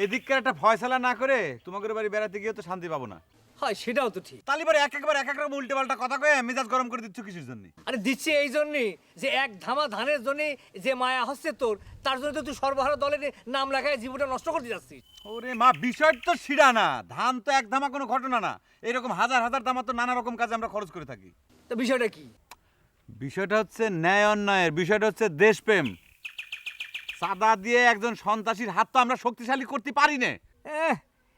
এদিককার একটা ফয়সালা না করে তোমাদের বাড়ি বেড়াতে গিয়ে তো শান্তি পাবো না। হয় সেটাও তো ঠিক। তাহলে এবার এক এক রকম উল্টে পাল্টা কথা কয়ে মেজাজ গরম করে দিচ্ছ কিসের জন্য? আরে দিচ্ছে এই জন্যই যে এক ধামা ধানের জন্য যে মায়া হচ্ছে তোর, তার জন্য তো তুই সর্বহারা দলের নাম লেখায় জীবনটা নষ্ট করতে যাচ্ছিস। ওরে মা, বিষয় তো সিডা না, ধান তো এক ধামা কোনো ঘটনা না। এরকম হাজার হাজার ধামা তো নানা রকম কাজে আমরা খরচ করে থাকি। তো বিষয়টা কি? বিষয়টা হচ্ছে ন্যায় অন্যায়ের, বিষয়টা হচ্ছে দেশপ্রেম। সাদা দিয়ে একজন সন্ত্রাসীর হাত তো আমরা শক্তিশালী করতে পারি না।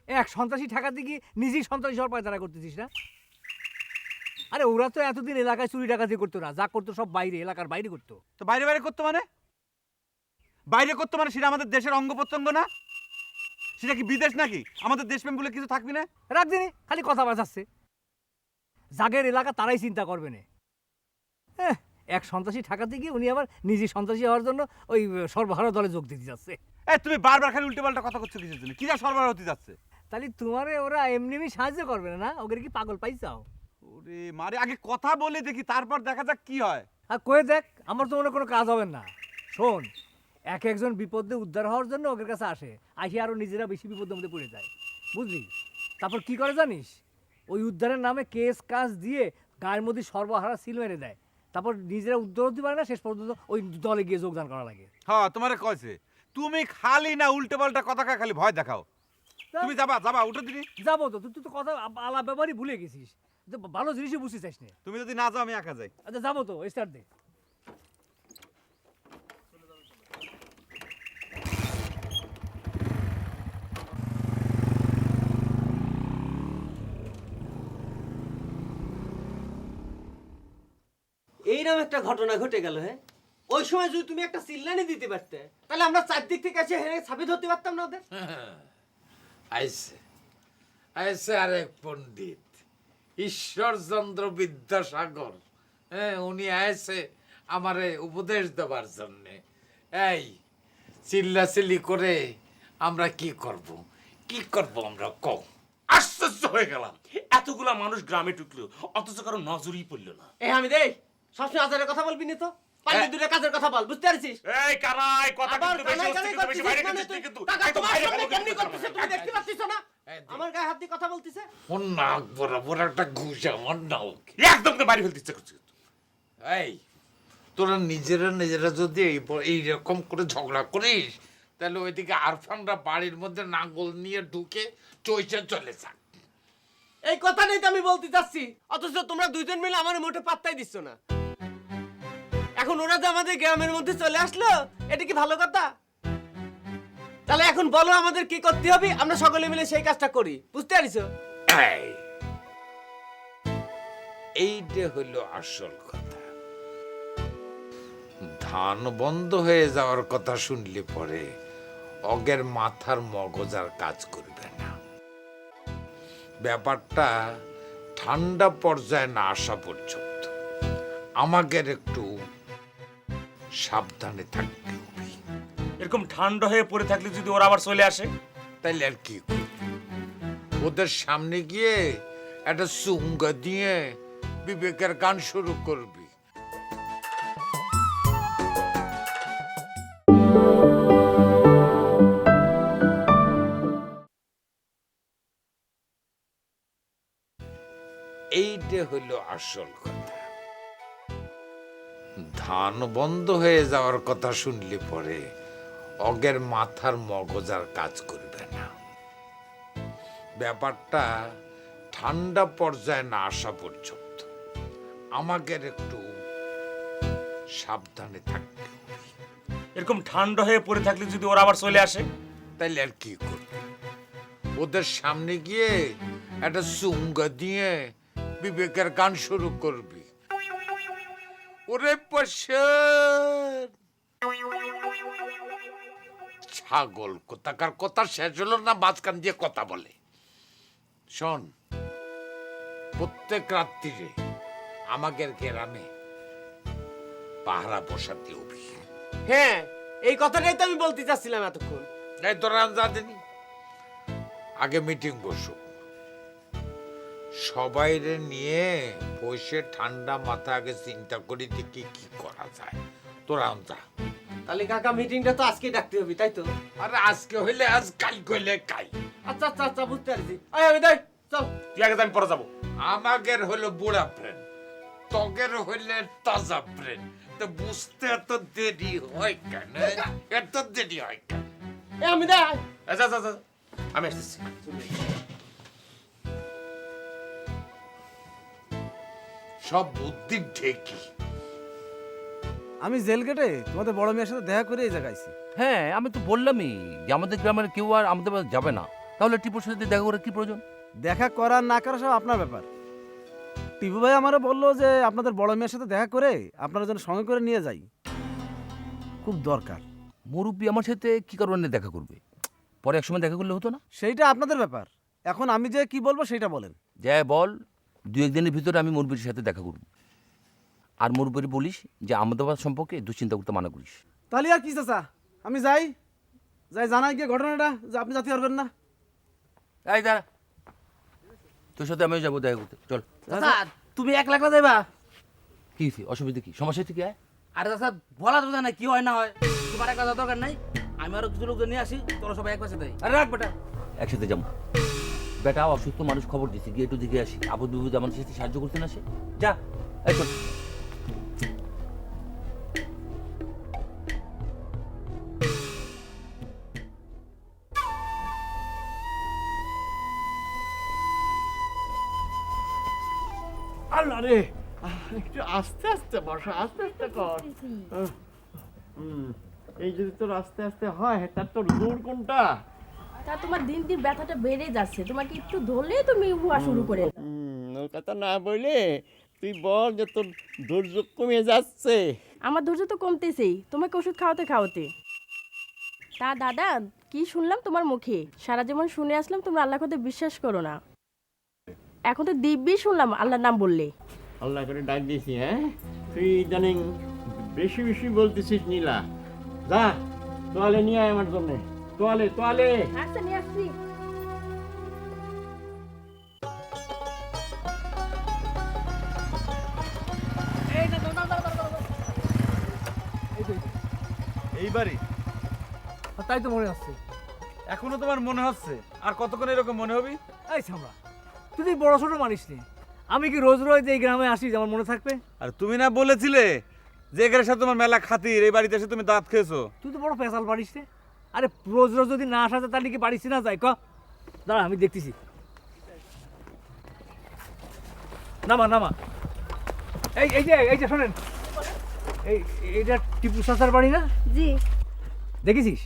এক সন্ত্রাসী ঠেকাতে গিয়ে নিজেই সন্ত্রাসী হওয়ার পায়তারা করতেছিস না? আরে ওরা তো এতদিন এলাকায় চুরি ডাকাতি করতো না, যা করতো সব বাইরে, এলাকার বাইরে করতো। তো বাইরে বাইরে করতো মানে? বাইরে করতো মানে সেটা আমাদের দেশের অঙ্গ প্রত্যঙ্গ না? সেটা কি বিদেশ নাকি? আমাদের দেশপ্রেম বলে কিছু থাকবি না? রাখদিনি খালি কথা বাজাচ্ছে। জাগের এলাকা তারাই চিন্তা করবে না। এক সন্ত্রাসী ঠেকাতে গিয়ে উনি আবার নিজে সন্ত্রাসী হওয়ার জন্য ওই সর্বহারা দলে যোগ দিতে যাচ্ছে। তুমি বারবার খালি উল্টে পাল্টা কথা করছো কিসের জন্য? কি যা সরবরাহ হতে যাচ্ছে? তাহলে তোমারে ওরা এমনি সাহায্য করবে না? ওদের কি পাগল পাইছাও? ওরে মারে, আগে কথা বলে দেখি, তারপর দেখা যাক কি হয়। আর কয়ে দেখ, আমার তো মনে কোনো কাজ হবে না। শোন, একজন বিপদে উদ্ধার হওয়ার জন্য ওদের কাছে আসে, আসি আরও নিজেরা বেশি বিপদের মধ্যে পড়ে যায়, বুঝলি? তারপর কি করে জানিস? ওই উদ্ধারের নামে কেস কাজ দিয়ে গায়ের মধ্যে সর্বহারা সিল মেরে দেয়। তারপর নিজেরা উদ্ধার হতে পারে না, শেষ পর্যন্ত ওই দলে গিয়ে যোগদান করা লাগে। হ্যাঁ, তোমারে কইছে তুমি খালি না উল্টে পাল্টা কথা খালি ভয় দেখাও। তুমি যাবা উঠে দিবি? যাবো তো, তুই তো কথা আলাপ ব্যাপারই ভুলে গেছিস, ভালো জিনিসই বুঝতে চাইস না। তুমি যদি না যাও আমি একা যাই। আচ্ছা যাবো তো, স্টার্ট দে। এইরকম একটা ঘটনা ঘটে গেল। হ্যাঁ, ওই সময় যদি তুমি একটা চিল্লানি দিতে পারতে, তাহলে আমরা চারদিক থেকে এসে হেরে সাবিত হতে পারতাম না ওদের। আইসে আইসে আরেক পণ্ডিত ঈশ্বরচন্দ্র বিদ্যাসাগর। হ্যাঁ, উনি আইসে আমারে উপদেশ দেবার জন্যে। এই চিল্লাচিল্লি করে আমরা কি করব আমরা কম। আশ্চর্য হয়ে গেলাম, এতগুলা মানুষ গ্রামে ঢুকলো অথচ কারো নজরই পড়লো না। আমি দেই সবসময় আজারের কথা বলবি না তো, পাল্লি দূরে কাজের কথা বল, বুঝতে পারছিস? এই কানাই, কথা কিন্তু বেশি হচ্ছে, কিন্তু বেশি বাইরে মানে কিন্তু কিন্তু টাকা তোমার সামনে কেমনি করতেছে তুমি দেখতে পাচ্ছিস না? আমার গায়ে হাত দিয়ে কথা বলতিছে। ওর নাক বরাবর একটা ঘুষ আমার নাও একদম তো বাড়ি ফেলতে ইচ্ছা করছে। এই তোরা নিজেরা যদি এইরকম করে ঝগড়া করিস, তাহলে ওইদিকে আরফানরা বাড়ির মধ্যে নাঙ্গল নিয়ে ঢুকে চইচা চলে যাক। এই কথা নেই তো আমি বলতে চাচ্ছি, অথচ তোমরা দুইজন মিলে আমার মোটে পাত্তাই দিচ্ছ না। এখন ওরা যে আমাদের গ্রামের মধ্যে চলে আসলো, এটা কি ভালো কথা? তাহলে এখন বলো আমাদের কি করতে হবে, আমরা সকলে মিলে সেই কাজটা করি, বুঝতে পারিছো? এইটা হলো আসল কথা। ধান বন্ধ হয়ে যাওয়ার কথা শুনলে পরে অগের মাথার মগজ আর কাজ করবে না। ব্যাপারটা ঠান্ডা পর্যায়ে না আসা পর্যন্ত আমাদের একটু সাবধানে থাকতে হবে। এরকম ঠান্ডা হয়ে পড়ে থাকলে যদি ওরা আবার চলে আসে, তাইলে আর কি করবি? ওদের সামনে গিয়ে একটা চুঙ্গা দিয়ে বিবেকের গান শুরু করবি। এইটা হলো আসল কথা। ধান বন্ধ হয়ে যাওয়ার কথা শুনলে পরে অগের মাথার মগজ আর কাজ করবে না। ব্যাপারটা ঠান্ডা পর্যায়ে না আসা পর্যন্ত আমাদের একটু সাবধানে থাকতে হবে। এরকম ঠান্ডা হয়ে পড়ে থাকলে যদি ওরা আবার চলে আসে, তাইলে আর কি করবি? ওদের সামনে গিয়ে একটা চুঙ্গা দিয়ে বিবেকের গান শুরু করবি। ওরে পাশান ছাগল কোথাকার কথা শেষ হলো না, মাঝখান দিয়ে কথা বলে। শোন, প্রত্যেক রাত্রিরে আমাদের গ্রামে পাহারা বসাতে হবে। হ্যাঁ, এই কথাটাই তো আমি বলতে চাচ্ছিলাম এতক্ষণ। এই তোরা জানি আগে মিটিং বসো, সবাইরে নিয়ে বসে ঠান্ডা মাথা আগে চিন্তা করি দেখি কি করা যায়। তোরা যা। তাহলে কাকা মিটিংটা তো আজকে ডাকতে হবে, তাই তো? আরে আজকে হইলে আজ, কাল কইলে কাল। আচ্ছা আচ্ছা আচ্ছা, বুঝতে পারছি। আমি দেখ, চল তুই আগে আমি পরে যাবো। আমাদের হলো বুড়া ফ্রেন্ড, তগের হইলে তাজা ফ্রেন্ড। তো বুঝতে এত দেরি হয় কেন? এত দেরি হয় কেন? আমি দেখ। আচ্ছা আচ্ছা আচ্ছা, আমি আসতেছি। সব বুদ্ধি ঢেকি। আমি জেল গেটে তোমাদের বড় মেয়ের সাথে দেখা করে এই জায়গায় আইছি। হ্যাঁ, আমি তো বললামই যে আমাদের গ্রামের কেউ আর আমাদের বাড়ি যাবে না। তাহলে টিপুর সাথে দেখা করে কি প্রয়োজন? দেখা করার না করা সব আপনার ব্যাপার। টিপু ভাই আমারও বললো যে আপনাদের বড় মেয়ের সাথে দেখা করে আপনারা যেন সঙ্গে করে নিয়ে যাই, খুব দরকার। মুরব্বী আমার সাথে কি কারণে দেখা করবে? পরে একসময় দেখা করলে হতো না? সেইটা আপনাদের ব্যাপার। এখন আমি যে কি বলবো সেটা বলেন। যা বল, দু একদিনের ভিতরে আমি মুরব্বীর সাথে দেখা করব। আর মুরব্বীর বলিস যে আহমেদাবাদ সম্পর্কে দুশ্চিন্তা করতে মানা করিস। তাহলে আর কি চাচা, আমি যাই জানাই গিয়ে ঘটনাটা যে আপনি যেতে পারবেন না। এই দাঁড়া, তোর সাথে আমিও যাবো দেখা করতে। চল। চাচা তুমি একলা একলা যাইবা? কি অসুবিধা কি? সমস্যা থেকে আয়। আরে চাচা বলা তো না কি হয় না হয়, তোমার একলা যাওয়ার দরকার নাই। আমি আরো কিছু লোকজন নিয়ে আসি, তোরা সবাই এক পাশে দেয়। আরে রাখ বেটা, একসাথে যাবো। বেটা অসুস্থ মানুষ, খবর দিচ্ছে, গিয়ে একটু দিকে আসি। আপদ বিপদ আমার সাথে সাহায্য করতে না সে। যা, এই চল। আল্লাহ রে, একটু আস্তে আস্তে বসা, আস্তে আস্তে কর। এই যদি তোর আস্তে আস্তে হয়, তার তোর দূর কোনটা? তা তোমার দিন দিন ব্যথাটা বেড়ে যাচ্ছে, তোমাকে একটু ধরলে তুমি হুয়া শুরু করে দাও। ওর কথা না বলে তুই বল যে তোর ধৈর্য কমে যাচ্ছে। আমার ধৈর্য তো কমতেছেই তোমাকে ওষুধ খাওয়াতে খাওয়াতে। তা দাদা, কি শুনলাম তোমার মুখে? সারা জীবন শুনে আসলাম তোমরা আল্লাহ কথা বিশ্বাস করো না, এখন তো দিব্যি শুনলাম আল্লাহর নাম বললে। আল্লাহ করে ডাক দিয়েছি। হ্যাঁ, তুই ইদানিং বেশি বেশি বলতেছিস নীলা। যা তোয়ালে নিয়ে আয় আমার জন্য। তোয়ালে তোয়ালে। আচ্ছা, নিয়ে আসছি। এই বাড়ি? তাই তো মনে হচ্ছে। এখনো তোমার মনে হচ্ছে? আর কতক্ষণ এরকম মনে হবি? এই সামরা, তুই বড় ছোট মানিস নি। আমি কি রোজ রোজ এই গ্রামে আসি যে আমার মনে থাকবে? আর তুমি না বলেছিলে যে এখানে সাথে তোমার মেলা খাতির, এই বাড়িতে এসে তুমি দাঁত খেয়েছো? তুই তো বড় পেশাল পারিস রে। আরে রোজ রোজ যদি না আসা যায় তাহলে কি বাড়িছি না যাই? দাঁড়া, আমি দেখতেছি। নামা নামা। এই যে শোনেন, এইটা টিপু চাচার বাড়ি না? জি। দেখেছিস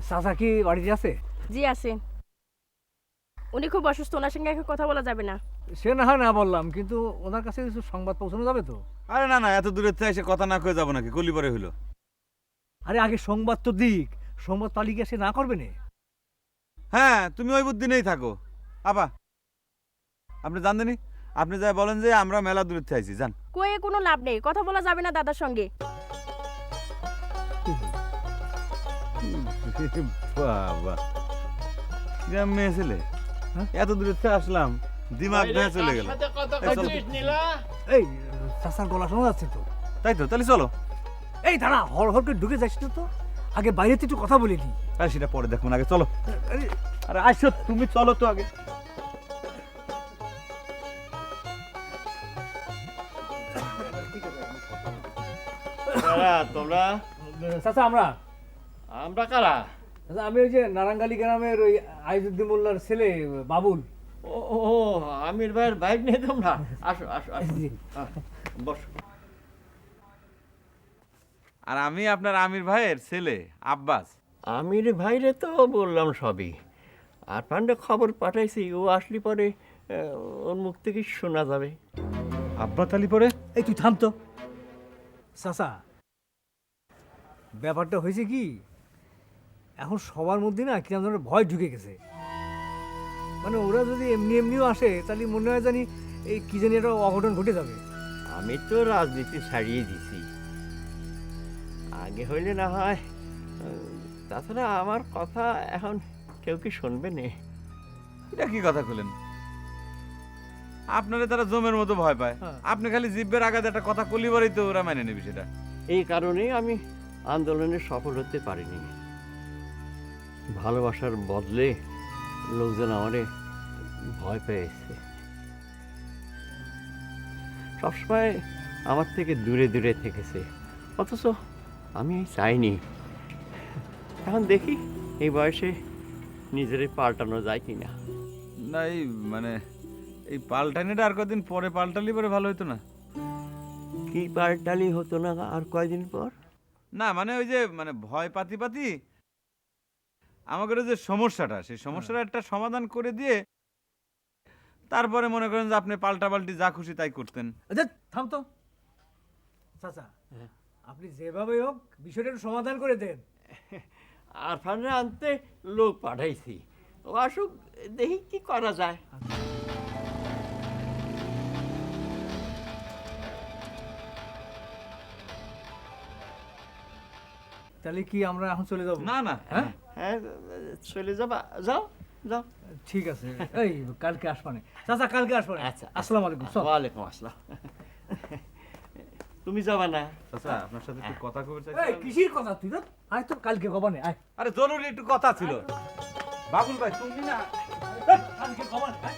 চাচা কি বাড়িতে আছে? জি আছে। উনি খুব অসুস্থ, ওনার সঙ্গে এখন কথা বলা যাবে না। সে না হয় না বললাম, কিন্তু ওনার কাছে কিছু সংবাদ পৌঁছানো যাবে তো? আরে না না, এত দূরের থেকে এসে কথা না কয়ে যাবো নাকি, কলি পরে হইলো। আরে আগে সংবাদ তো দিক, সংবাদ তালিকা সে না করবে না। হ্যাঁ, তুমি ওই বুদ্ধি নেই থাকো। আপা আপনি জানেনি, আপনি যাই বলেন যে আমরা মেলা দূরের থেকে আইছি, যান। কয়ে কোনো লাভ নেই, কথা বলা যাবে না দাদার সঙ্গে। বাবা গ্রাম মেয়ে ছেলে, এত দূরের থেকে আসলাম, দিমাগ ভেঙে চলে গেল। এই চাচার গলা শোনা যাচ্ছে তো। তাই তো, তাহলে চলো। এই দাঁড়া, হর হর করে ঢুকে যাচ্ছি তো, আগে বাইরে একটু কথা বলে নি। আরে সেটা পরে দেখুন, আগে চলো। আরে আসো, তুমি চলো তো আগে। তোমরা চাচা আমরা আমরা কারা? চাচা, আমি ওই যে নারাঙ্গালি গ্রামের ওই আইজুদ্দিন মোল্লার ছেলে বাবুল। ও ও আমির ভাইয়ের বাইক নিয়ে তোমরা আসো আসো আসো, বসো। আর আমি আপনার আমির ভাইয়ের ছেলে আব্বাস। আমির ভাইরে তো বললাম সবই, আর পান্ডে খবর পাঠাইছি, ও আসলি পরে ওর মুখ থেকে শোনা যাবে। আব্বা তালি পরে? এই তুই থাম তো চাচা, ব্যাপারটা হয়েছে কি, এখন সবার মধ্যে না কিরকম ধরনের ভয় ঢুকে গেছে। মানে ওরা যদি এমনি এমনিও আসে, তাহলে মনে হয় জানি এই কি জানি একটা অঘটন ঘটে যাবে। আমি তো রাজনীতি ছাড়িয়ে দিছি, আগে হইলে না হয়। তাছাড়া আমার কথা এখন কেউ কি শুনবে না? এটা কি কথা বলেন? আপনারা তারা জমের মতো ভয় পায়, আপনি খালি জিব্বের আগাতে একটা কথা কলি বলেই তো ওরা মেনে নেবে সেটা। এই কারণেই আমি আন্দোলনে সফল হতে পারিনি। ভালোবাসার বদলে লোকজন আমারে ভয় পেয়েছে, সবসময় আমার থেকে দূরে দূরে থেকেছে, অথচ আমি চাইনি। এখন দেখি এই বয়সে নিজেরই পাল্টানো যায় কিনা। না এই মানে এই পাল্টানিটা আর কদিন পরে পাল্টালি পরে ভালো হতো না? কি পাল্টালি হতো না আর কয়দিন পর? না মানে ওই যে মানে ভয় পাতি পাতি আমাদের যে সমস্যাটা, সেই সমস্যাটা একটা সমাধান করে দিয়ে তারপরে মনে করেন যে আপনি পাল্টা পাল্টি যা খুশি তাই করতেন। আচ্ছা থাম তো চাচা, আপনি যেভাবে হোক বিষয়টা একটু সমাধান করে দেন। আর ফান্ডে আনতে লোক পাঠাইছি, ও আসুক, দেখি কি করা যায়। তাহলে কি আমরা এখন চলে যাব? না না, হ্যাঁ হ্যাঁ চলে যাবা, যাও যাও। ঠিক আছে, এই কালকে আসবানে চাচা, কালকে আসবানে। আচ্ছা, আসসালামু আলাইকুম। ওয়ালাইকুম আসসালাম। তুমি যাবা না? আচ্ছা আপনার সাথে একটু কথা কবে চাই। এই কিসের কথা তুই? তো আয় তো কালকে কবানে আয়। আরে জরুরি একটু কথা ছিল। বাবুল ভাই তুমি না কালকে কবানে আয়।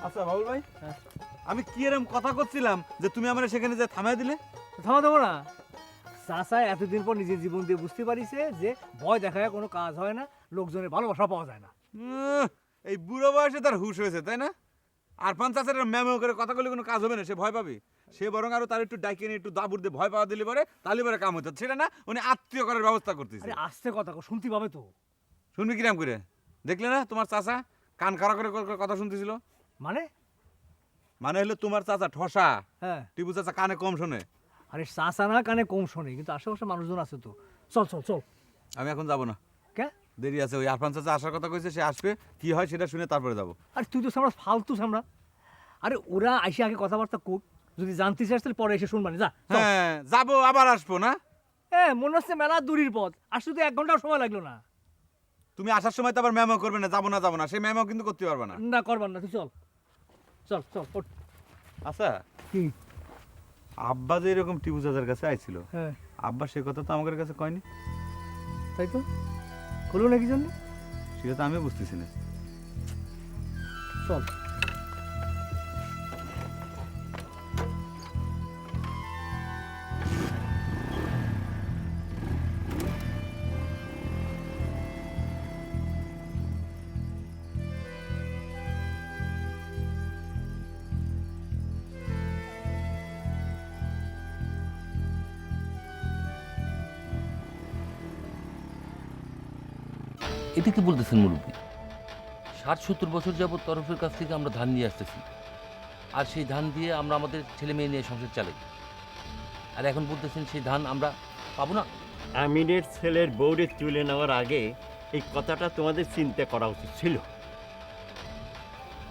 আচ্ছা বাবুল ভাই, আমি কি এরকম কথা করছিলাম যে তুমি আমার সেখানে যে থামাই দিলে? থামা দেবো না চাচা, এতদিন পর নিজের জীবন দিয়ে বুঝতে পারিছে যে ভয় দেখায় কোনো কাজ হয় না, লোকজনের ভালোবাসা পাওয়া যায় না। এই বুড়ো বয়সে তার হুশ হয়েছে তাই না? আর পঞ্চাশের ম্যামো করে কথা বলে কোনো কাজ হবে না, সে ভয় পাবে। সে বরং আরো তার একটু ডাইকে নিয়ে একটু দাবুর দিয়ে ভয় পাওয়া দিলে পরে তাহলে পরে কাম হতো, সেটা না উনি আত্মীয় করার ব্যবস্থা করতেছে। আরে আস্তে কথা কো, শুনতে পাবে তো। শুনবি কিরাম করে? দেখলে না তোমার চাচা কান খাড়া করে কথা শুনতেছিল। মানে মানে হলো তোমার চাচা ঠসা, হ্যাঁ টিপু চাচা কানে কম শোনে। আরে চাচা না কানে কম শোনে, কিন্তু আশেপাশে মানুষজন আছে তো। চল চল চল। আমি এখন যাবো না, কে দেরি আছে। ওই আরফান চাচা আসার কথা কইছে, সে আসবে, কি হয় সেটা শুনে তারপরে যাবো। আরে তুই তো সামরা ফালতু সামরা। আরে ওরা আইসে আগে কথাবার্তা কোক, যদি জানতে চাস তাহলে পরে এসে শুনবানি। যা। হ্যাঁ যাবো, আবার আসবো না। মনে হচ্ছে মেলা দূরের পথ, আসতে তো 1 ঘন্টাও সময় লাগলো না। তুমি আসার সময় তো আবার ম্যামো করবে না, যাবো না, সেই ম্যামো কিন্তু করতে পারবে না। না করবার না, তুই চল চল চল ওঠ। আচ্ছা কি আব্বা যে এরকম টিপু চাচার কাছে আইছিল, হ্যাঁ আব্বা সে কথা তো আমাদের কাছে কয়নি। তাই তো হলো না কি জন্য, সেটা তো আমি বুঝতেছি না। চল। এটা কি বলতেছেন মুরব্বী? 60-70 বছর যাবৎ তরফের কাছ থেকে আমরা ধান নিয়ে আসতেছি, আর সেই ধান দিয়ে আমরা আমাদের ছেলে মেয়ে নিয়ে সংসার চালাই, আর এখন বলতেছেন সেই ধান আমরা পাবো না? আমিনের ছেলের বউরে তুলে নেওয়ার আগে এই কথাটা তোমাদের চিন্তা করা উচিত ছিল।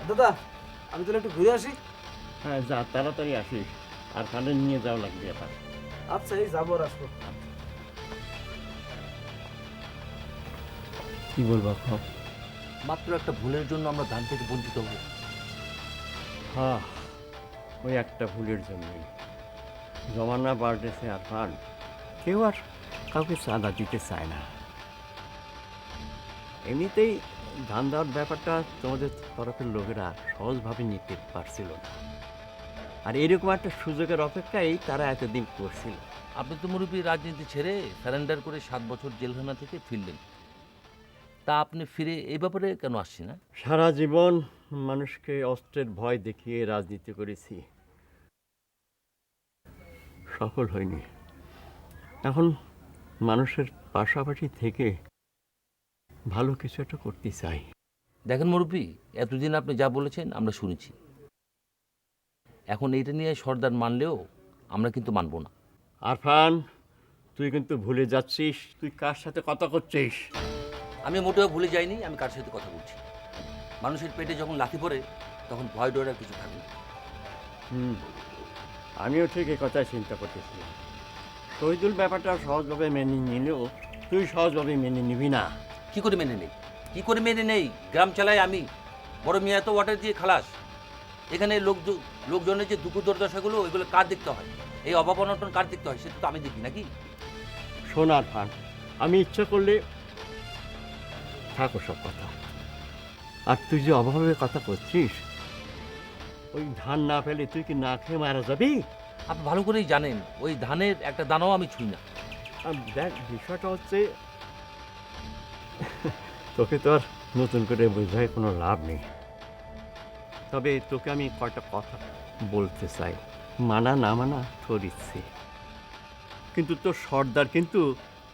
দাদা আমি তাহলে একটু ঘুরে আসি। হ্যাঁ যা, তাড়াতাড়ি আসিস, আর কানে নিয়ে যাওয়া লাগবে এবার। আচ্ছা এই যাবো আর আসবো। কি বলবো খব? মাত্র একটা ভুলের জন্য আমরা ধান থেকে বঞ্চিত হব। হ্যাঁ, ওই একটা ভুলের জন্যই জমানা বাড়তেছে আর ফান কেউ আর কাউকে চাঁদা দিতে চায় না। এমনিতেই ধান দেওয়ার ব্যাপারটা তোমাদের তরফের লোকেরা সহজভাবে নিতে পারছিল না, আর এরকম একটা সুযোগের অপেক্ষায় তারা এতদিন করছিল। আপনি তো মুরব্বী রাজনীতি ছেড়ে সারেন্ডার করে 7 বছর জেলখানা থেকে ফিরলেন, তা আপনি ফিরে এই ব্যাপারে কেন আসছি না? সারা জীবন মানুষকে অস্ত্রের ভয় দেখিয়ে রাজনীতি করেছি, সফল হয়নি। এখন মানুষের পাশাপাশি থেকে ভালো কিছু একটা করতে চাই। দেখেন মুরব্বী, এতদিন আপনি যা বলেছেন আমরা শুনেছি, এখন এইটা নিয়ে সর্দার মানলেও আমরা কিন্তু মানব না। আরফান, তুই কিন্তু ভুলে যাচ্ছিস তুই কার সাথে কথা করছিস। আমি মোটেও ভুলে যাইনি আমি কার সাথে কথা বলছি। মানুষের পেটে যখন লাথি পড়ে তখন ভয় ডর আর কিছু থাকে না। আমিও ঠিক এই কথাই চিন্তা করতেছিলাম। শহীদুল ব্যাপারটা সহজভাবে মেনে নিলেও তুই সহজভাবে মেনে নিবি না। কি করে মেনে নেই? কি করে মেনে নেই? গ্রাম চালাই আমি, বড় মিয়া তো ওয়াটার দিয়ে খালাস। এখানে লোকজনের যে দুঃখ দুর্দশাগুলো এগুলো কার দেখতে হয়? এই অভাব অনটন কার দেখতে হয়? সেটা তো আমি দেখি নাকি? শোন আরফান, আমি ইচ্ছা করলে থাকো সব কথা, আর তুই যে অভাবের কথা করছিস, ওই ধান না পেলে তুই কি না খেয়ে মারা যাবি? আপনি ভালো করেই জানেন ওই ধানের একটা দানাও আমি ছুঁই না। দেখ, বিষয়টা হচ্ছে তোকে তো আর নতুন করে বোঝায় কোনো লাভ নেই, তবে তোকে আমি কয়টা কথা বলতে চাই। মানা না মানা তোর ইচ্ছে, কিন্তু তোর সর্দার কিন্তু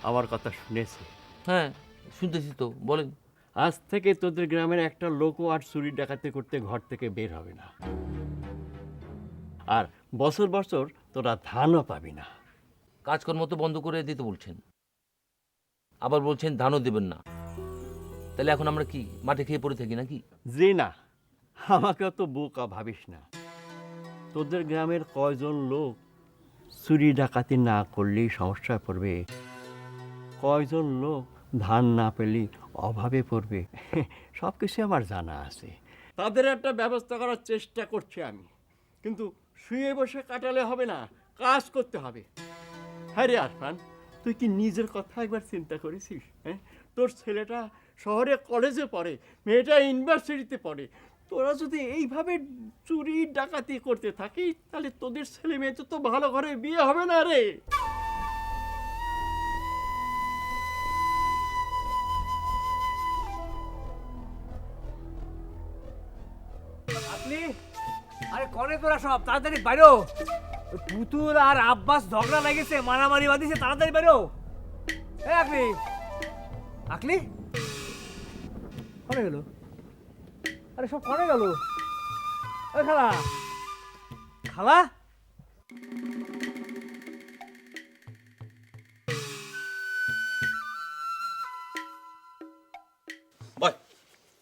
আমার কথা শুনেছে। হ্যাঁ শুনতেছি তো, বলেন। আজ থেকে তোদের গ্রামের একটা লোকও আর চুরি ডাকাতি করতে ঘর থেকে বের হবে না, আর বছর বছর তোরা ধানও পাবি না। কাজকর্ম তো বন্ধ করে দিতে বলছেন, আবার বলছেন ধানও দেবেন না। তাহলে এখন আমরা কি মাঠে খেয়ে পড়ে থাকি নাকি? জি না, আমাকে অত বোকা ভাবিস না। তোদের গ্রামের কয়জন লোক চুরি ডাকাতি না করলেই সমস্যায় পড়বে, কয়জন লোক ধান না পেলেই অভাবে পড়বে, সব কিছু আমার জানা আছে। তাদের একটা ব্যবস্থা করার চেষ্টা করছি আমি, কিন্তু শুয়ে বসে কাটালে হবে না, কাজ করতে হবে। হ্যাঁ রে আরফান, তুই কি নিজের কথা একবার চিন্তা করেছিস? হ্যাঁ, তোর ছেলেটা শহরে কলেজে পড়ে, মেয়েটা ইউনিভার্সিটিতে পড়ে। তোরা যদি এইভাবে চুরি ডাকাতি করতে থাকিস, তাহলে তোদের ছেলে মেয়ে তো ভালো ঘরে বিয়ে হবে না রে। আপনি আরে কনে তোরা সব তাড়াতাড়ি বাইরো। ওই পুতুল আর আব্বাস ঝগড়া লেগেছে, মারামারি বাঁধিছে, তাড়াতাড়ি বাইরো। এই আকলি, আকলি কনে গেল? আরে সব কনে গেল? ওই খালা, খালা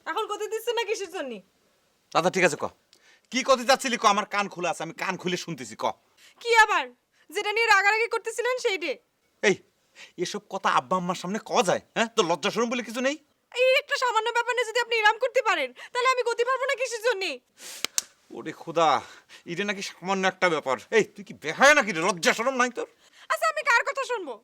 এখন কত দিচ্ছে না কিসের জন্য? দাদা ঠিক আছে ক, কি করতে যাচ্ছিলি ক? আমার কান খোলা আছে, আমি কান খুলে শুনতেছি, ক। কি আবার যেটা নিয়ে রাগারাগি করতেছিলেন সেইটে? এই এসব কথা আব্বা আম্মার সামনে ক যায়? হ্যাঁ, তো লজ্জা শরম বলে কিছু নেই? এই একটা সামান্য ব্যাপার নিয়ে যদি আপনি ইরাম করতে পারেন, তাহলে আমি গতি পারবো না কিসের জন্য? ওরে খোদা, এটা নাকি সামান্য একটা ব্যাপার? এই তুই কি বেহায়া নাকি রে? লজ্জা শরম নাই তোর? আচ্ছা আমি কার কথা শুনবো?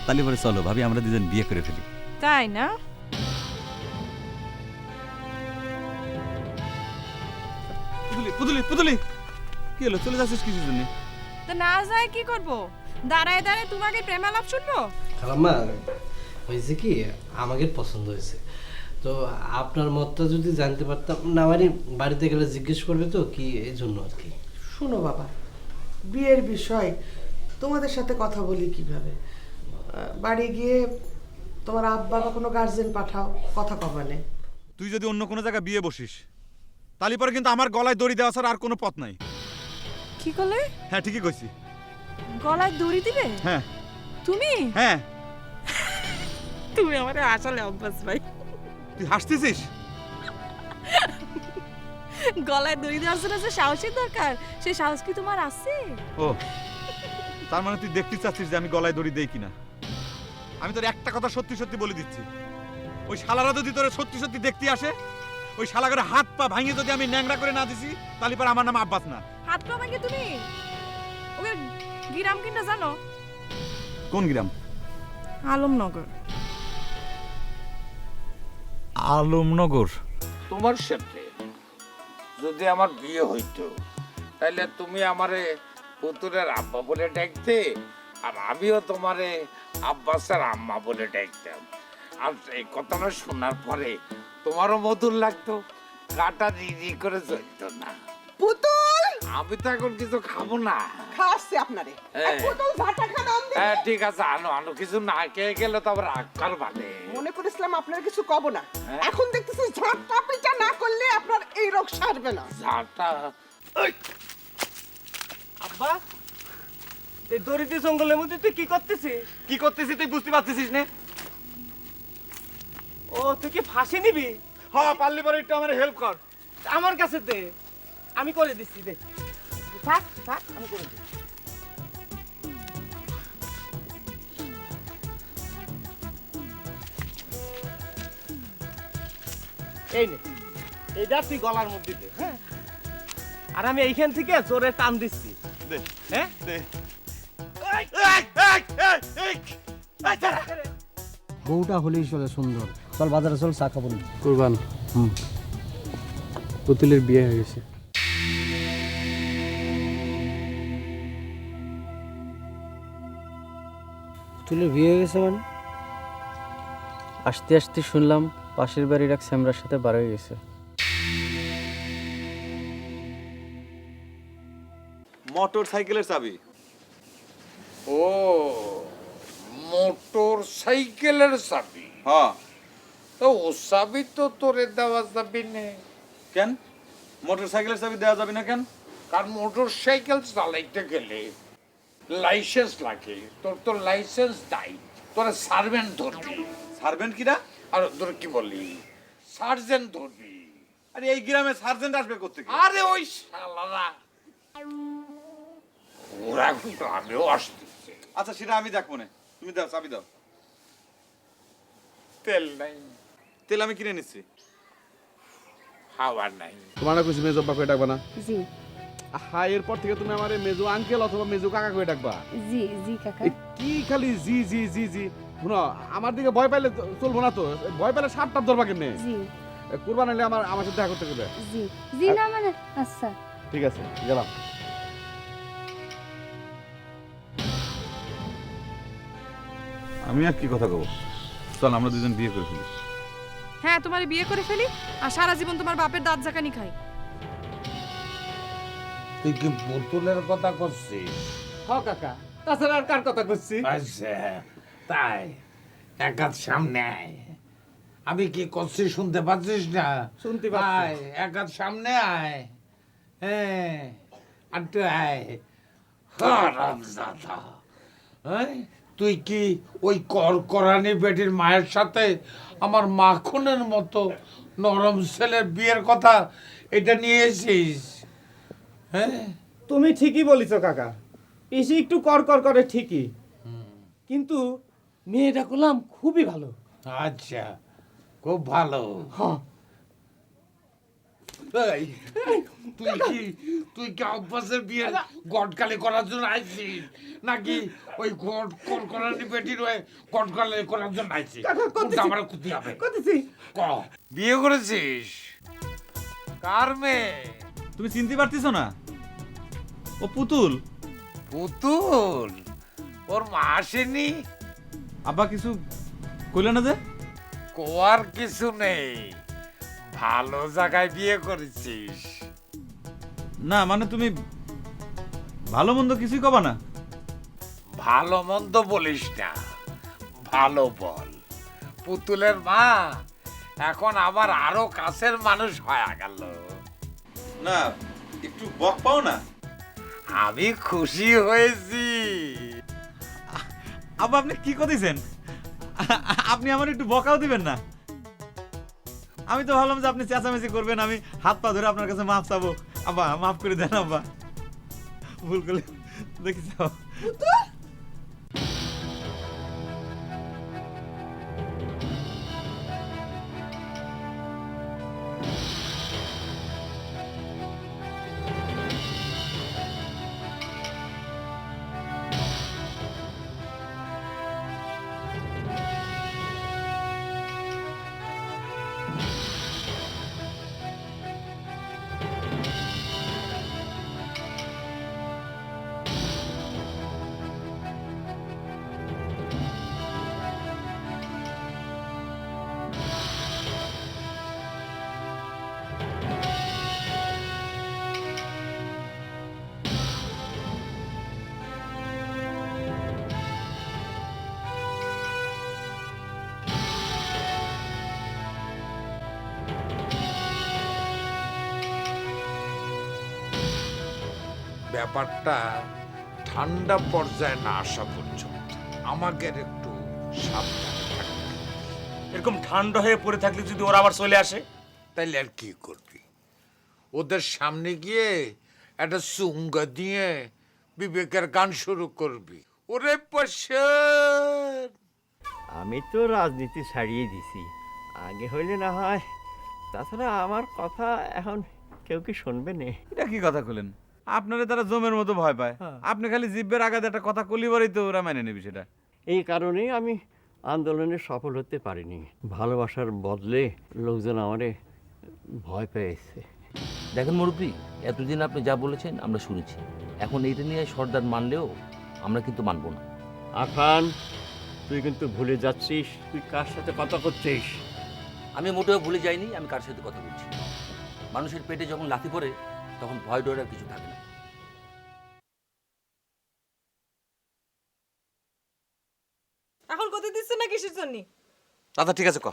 তাহলে পরে চলো ভাবি আমরা দুজন বিয়ে করে ফেলি। তাই না? পুতুলি পুতুলি পুতুলি কি হলো, চলে যাচ্ছিস কিসের জন্য? তা না যায় কি করব? দাঁড়ায় দাঁড়ায় তোমাকে প্রেমালাপ শুনবো? খালাম্মা হয়েছে কি, আমাকে পছন্দ হয়েছে, তো আপনার মতটা যদি জানতে পারতাম না, মানে বাড়িতে গেলে জিজ্ঞেস করবে তো কি, এই জন্য আর কি। শোনো বাবা, বিয়ের বিষয় তোমাদের সাথে কথা বলি কিভাবে? বাড়ি গিয়ে তোমার আব্বা বা কোনো গার্জেন পাঠাও, কথা কবানে। তুই যদি অন্য কোনো জায়গায় বিয়ে বসিস তাহলে পরে কিন্তু আমার গলায় দড়ি দেওয়া ছাড়া আর কোনো পথ নাই। কি করলে? হ্যাঁ ঠিকই কইছি। গলায় দড়ি দিবে? হ্যাঁ। তুমি? হ্যাঁ। তুমি আমারে আসলে অভ্যাস ভাই। তুই হাসতেছিস? গলায় দড়ি দেওয়ার জন্য যে সাহসের দরকার, সেই সাহস কি তোমার আছে? ও তার মানে তুই দেখতে চাচ্ছিস যে আমি গলায় দড়ি দেই কিনা? আমি তোর একটা কথা সত্যি সত্যি বলে দিচ্ছি, ওই শালারা যদি তোরে সত্যি সত্যি দেখতে আসে, ওই শালা করে হাত পা ভাঙিয়ে যদি আমি ন্যাংরা করে না দিছি, তাহলে পর আমার নাম আব্বাস না। হাত পা ভাঙে তুমি? ওকে গ্রাম কিনা জানো? কোন গ্রাম? আলমনগর। আলমনগর? তোমার সাথে যদি আমার বিয়ে হইতো তাহলে তুমি আমারে পুতুলের আব্বা বলে ডাকতে, আর আমিও তোমারে আব্বাসের আম্মা বলে ডাকতাম। আর এই কথাটা শোনার পরে তোমারও মধুর লাগতো, গাটা রি করে চলতো না। পুতুল, আমি তো এখন কিছু খাবো না। খাওয়াচ্ছি আপনারে। হ্যাঁ। পুতুল ভাটা খান আনতে। হ্যাঁ ঠিক আছে, আনো আনো, কিছু না খেয়ে গেলে তো আবার আক্কার বাঁধে। মনে করেছিলাম আপনার কিছু কব না, হ্যাঁ। এখন দেখতেছি ঝাঁটা পিটা না করলে আপনার এই রোগ সারবে না। ঝাঁটা? আব্বা, এই দরিদ্র জঙ্গলের মধ্যে তুই কি করতেছিস? কি করতেছিস তুই বুঝতে পারতেছিস না? ও তুই কি ফাঁসি নিবি? হ্যাঁ, পারলি পরে একটু আমার হেল্প কর। আমার কাছে দে, আমি করে দিচ্ছি, দে। থাক থাক, আমি করে দিচ্ছি। এই নে, এটা তুই গলার মধ্যে দে, হ্যাঁ? আর আমি এইখান থেকে জোরে টান দিচ্ছি, দে। হ্যাঁ? দে। বউটা হলেই চলে সুন্দর। চল বাজারে চল, চা খাবো। কুরবান, পুতুলের বিয়ে হয়ে গেছে। পুতুলের বিয়ে হয়ে গেছে মানে? আসতে আসতে শুনলাম পাশের বাড়ির এক স্যামরার সাথে বার হয়ে গেছে। মোটর সাইকেলের চাবি? ও মোটর সাইকেলের চাবি? হ্যাঁ। তো ও চাবি তো তোরে দেওয়া যাবে না। কেন মোটর সাইকেলের চাবি দেওয়া যাবে না কেন? কারণ মোটর সাইকেল চালাইতে গেলে লাইসেন্স লাগে, তোর তো লাইসেন্স নাই, তোরা সার্ভেন্ট ধরবি। সার্ভেন্ট কিরা? আর তোর কি বলি, সার্জেন্ট ধরবি। আরে এই গ্রামে সার্জেন্ট আসবে কোত্থেকে? আরে ওই শালারা, ওরা কিন্তু আমিও আসতেছে। আচ্ছা সেটা আমি দেখবো না, তুমি দাও চাবি দাও। তেল নাই। তেল আমি কিনে নিচ্ছি। হাওয়া নাই। তোমার না কিছু মেজো আব্বা করে ডাকবা না? জি হ্যাঁ, এরপর থেকে তুমি আমারে মেজো আঙ্কেল অথবা মেজো কাকা করে ডাকবা। জি জি কাকা। কি খালি জি জি জি জি? শুনো, আমার দিকে ভয় পাইলে চলবো না তো, ভয় পাইলে সাপটা ধরবা কেমনে? জি কুরবান হলে আমার সাথে দেখা করতে হবে। জি জি না মানে আচ্ছা ঠিক আছে, গেলাম। আমি আর কি কথা কব, চল আমরা দুজন বিয়ে করে ফেলি। হ্যাঁ, তোমার বিয়ে করে ফেলি আর সারা জীবন তোমার বাপের দাঁত জাকানি খাই। তুই কি পুতুলের কথা করছিস? হ কাকা, তাছাড়া আর কার কথা করছি? আচ্ছা তাই, এক হাত সামনে আয়। আমি কি করছি শুনতে পাচ্ছিস না? শুনতে পাচ্ছি। আয়, এক হাত সামনে আয়। হ্যাঁ, আর তুই আয়। হারামজাদা। হ্যাঁ, তুই কি ওই করকরানি বেটির মায়ের সাথে আমার মাখনের মতো নরম ছেলের বিয়ের কথা এটা নিয়ে এসেছিস? হ্যাঁ, তুমি ঠিকই বলিছো কাকা, পিসি একটু কর করে ঠিকই, কিন্তু মেয়েটা করলাম খুবই ভালো। আচ্ছা, খুব ভালো। হ্যাঁ। এই, তুই কি আব্বাসের বিয়ে গটকালি করার জন্য আইছিস নাকি ওই করানি পেটির ওই গটকালি করার জন্য আইছিস? কোনটা আমার ক্ষতি হবে? ক বিয়ে করেছিস? কার মেয়ে? তুমি চিনতে পারতেছো না? ও পুতুল। পুতুল? ওর মা আসেনি? আব্বা কিছু কইল না যে? কোয়ার কিছু নেই, ভালো জায়গায় বিয়ে করেছিস। না মানে তুমি ভালো মন্দ কিছুই কবা না? ভালো মন্দ বলিস না, ভালো বল। পুতুলের মা এখন আমার আরো কাছের মানুষ হয়ে গেল। না একটু বক পাও না? আমি খুশি হয়েছি। আব্বা আপনি কি করতেছেন? আপনি আমার একটু বকাও দিবেন না? আমি তো ভাবলাম যে আপনি চেঁচামেচি করবেন, আমি হাত পা ধরে আপনার কাছে মাফ চাবো। আব্বা মাফ করে দেন আব্বা, ভুল করলে দেখি যাও। ব্যাপারটা ঠান্ডা পর্যায়ে না আসা পর্যন্ত আমাদের একটু সাবধানে থাকতে হবে। এরকম ঠান্ডা হয়ে পড়ে থাকলে যদি ওরা আবার চলে আসে, তাইলে আর কি করবি? ওদের সামনে গিয়ে একটা চুঙ্গা দিয়ে বিবেকের গান শুরু করবি। ওরে পশন, আমি তো রাজনীতি ছাড়িয়ে দিছি, আগে হইলে না হয়। তাছাড়া আমার কথা এখন কেউ কি শুনবে না? এটা কি কথা কইলেন? আপনারা তারা জমের মতো ভয় পায়, আপনি খালি জিব্বের আগাতে একটা কথা কলিবারই তো ওরা মেনে নেবে সেটা। এই কারণেই আমি আন্দোলনে সফল হতে পারিনি। ভালোবাসার বদলে লোকজন আমারে ভয় পেয়েছে। দেখেন মুরব্বী, এতদিন আপনি যা বলেছেন আমরা শুনেছি, এখন এইটা নিয়ে সর্দার মানলেও আমরা কিন্তু মানব না। আখান, তুই কিন্তু ভুলে যাচ্ছিস তুই কার সাথে কথা করছিস। আমি মোটেও ভুলে যাইনি আমি কার সাথে কথা বলছি। মানুষের পেটে যখন লাথি পড়ে তখন ভয় ডরার কিছু থাকে না। এখন কত দিচ্ছ না কিসের জন্য? দাদা ঠিক আছে ক,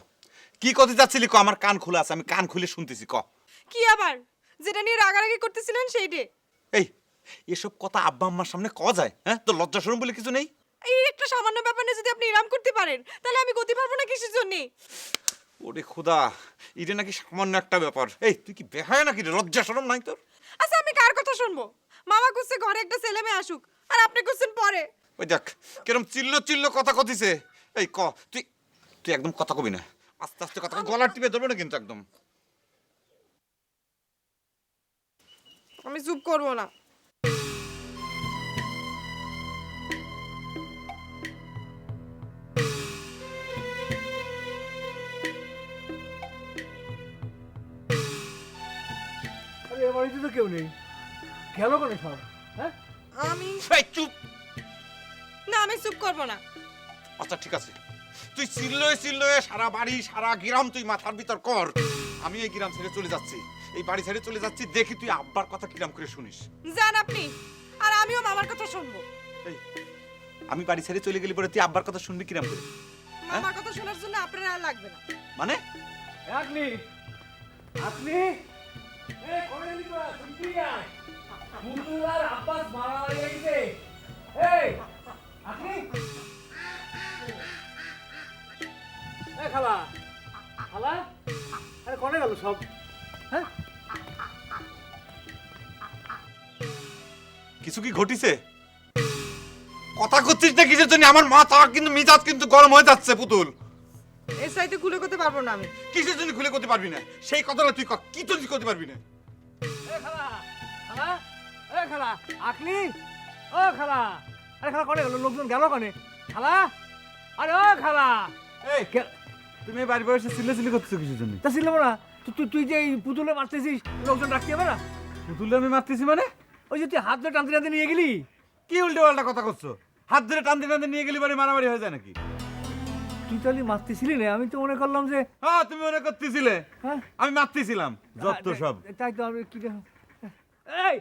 কি কথা যাচ্ছিলি ক, আমার কান খোলা আছে, আমি কান খুলে শুনতেছি ক। কি আবার যেটা নিয়ে রাগারাগি করতেছিলেন সেইটে? এই এসব কথা আব্বা আম্মার সামনে ক যায়? হ্যাঁ, তো লজ্জা শরম বলে কিছু নেই? এই একটা সামান্য ব্যাপার নিয়ে যদি আপনি ইরাম করতে পারেন তাহলে আমি গতি পারবো না কিসের জন্য? ওরে খোদা, এটা নাকি সামান্য একটা ব্যাপার? এই তুই কি বেহায় নাকি রে? লজ্জা শরম নাই তোর? আচ্ছা আমি কার কথা শুনবো? মামা করছে ঘরে একটা ছেলে মেয়ে আসুক, আর আপনি করছেন পরে। ওই দেখ কিরম চিল্লো চিল্লো কথা কতিছে। এই ক, তুই তুই একদম কথা কবি না, আস্তে আস্তে কথা গলা টিপে ধরবে না কিন্তু একদম। আমি চুপ করবো না। আরে এ বাড়িতে তো কেউ নেই, গেল কেন সব? হ্যাঁ আমি চুপ না, আমি চুপ করবো না। আচ্ছা ঠিক আছে, তুই চিল্লোয় চিল্লোয় সারা বাড়ি সারা গ্রাম তুই মাথার ভিতর কর। আমি এই গ্রাম ছেড়ে চলে যাচ্ছি, এই বাড়ি ছেড়ে চলে যাচ্ছি, দেখি তুই আব্বার কথা কিরাম করে শুনিস। যান আপনি, আর আমিও মামার কথা শুনবো। আমি বাড়ি ছেড়ে চলে গেলে পরে তুই আব্বার কথা শুনবি কিরাম করে? মামার কথা শোনার জন্য আপনার আর লাগবে না। মানে আপনি আপনি এই কোনে গেলি তোরা? শুনবি না? মুকুল আর আব্বাস মারামারি হয়েছে। এই আপনি এই খালা খালা, আরে কোনে গেল সব? হ্যাঁ কিছু কি ঘটিছে? কথা করছিস না কিসের জন্য? আমার মাথা কিন্তু মিজাজ কিন্তু গরম হয়ে যাচ্ছে পুতুল। এর সাইতে খুলে করতে পারবো না আমি। কিসের জন্য খুলে করতে পারবি না সেই কথাটা তুই কি তো করতে পারবি না? খালা এ খালা আকলি ও খালা আরে খালা কনে গেল লোকজন গেল কনে খালা আরে ও খালা এই তুমি বাড়ি বসে সিলে করতেছো কিসের জন্য? তা ছিল না তুই যে এই পুতুলে মারতেছিস লোকজন রাখতে হবে না? পুতুলে আমি মারতেছি মানে? ওই যে তুই হাত ধরে টানতে টানতে নিয়ে গেলি। কি উল্টো পাল্টা কথা করছো? হাত ধরে টানতে টানতে নিয়ে গেলি মানে মারামারি হয়ে যায় নাকি? তুই তাহলে মারতেছিলি না? আমি তো মনে করলাম যে হ্যাঁ তুমি মনে করতেছিলে আমি মারতেছিলাম যত সব। তাই তো আমি কি এই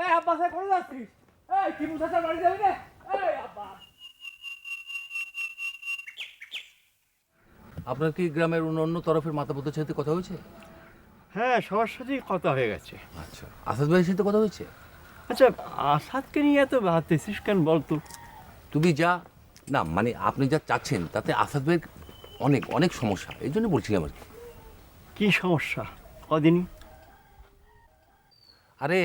এই আব্বা সাহেব কোথায় যাচ্ছিস? এই কি মুসাসার বাড়ি যাবি না? এই আব্বা আপনার কি গ্রামের অন্য তরফের মাতাপুতের সাথে কথা হয়েছে? হ্যাঁ, সবার সাথেই কথা হয়ে গেছে। আচ্ছা, আসাদ ভাইয়ের সাথে কথা হয়েছে? আচ্ছা, আসাদকে নিয়ে এত ভাবতেছিস কেন বলতো? তুমি যা না মানে আপনি যা চাচ্ছেন তাতে আসাদ ভাইয়ের অনেক অনেক সমস্যা, এই জন্য বলছিলাম আর কি। কি সমস্যা? কদিনই আরে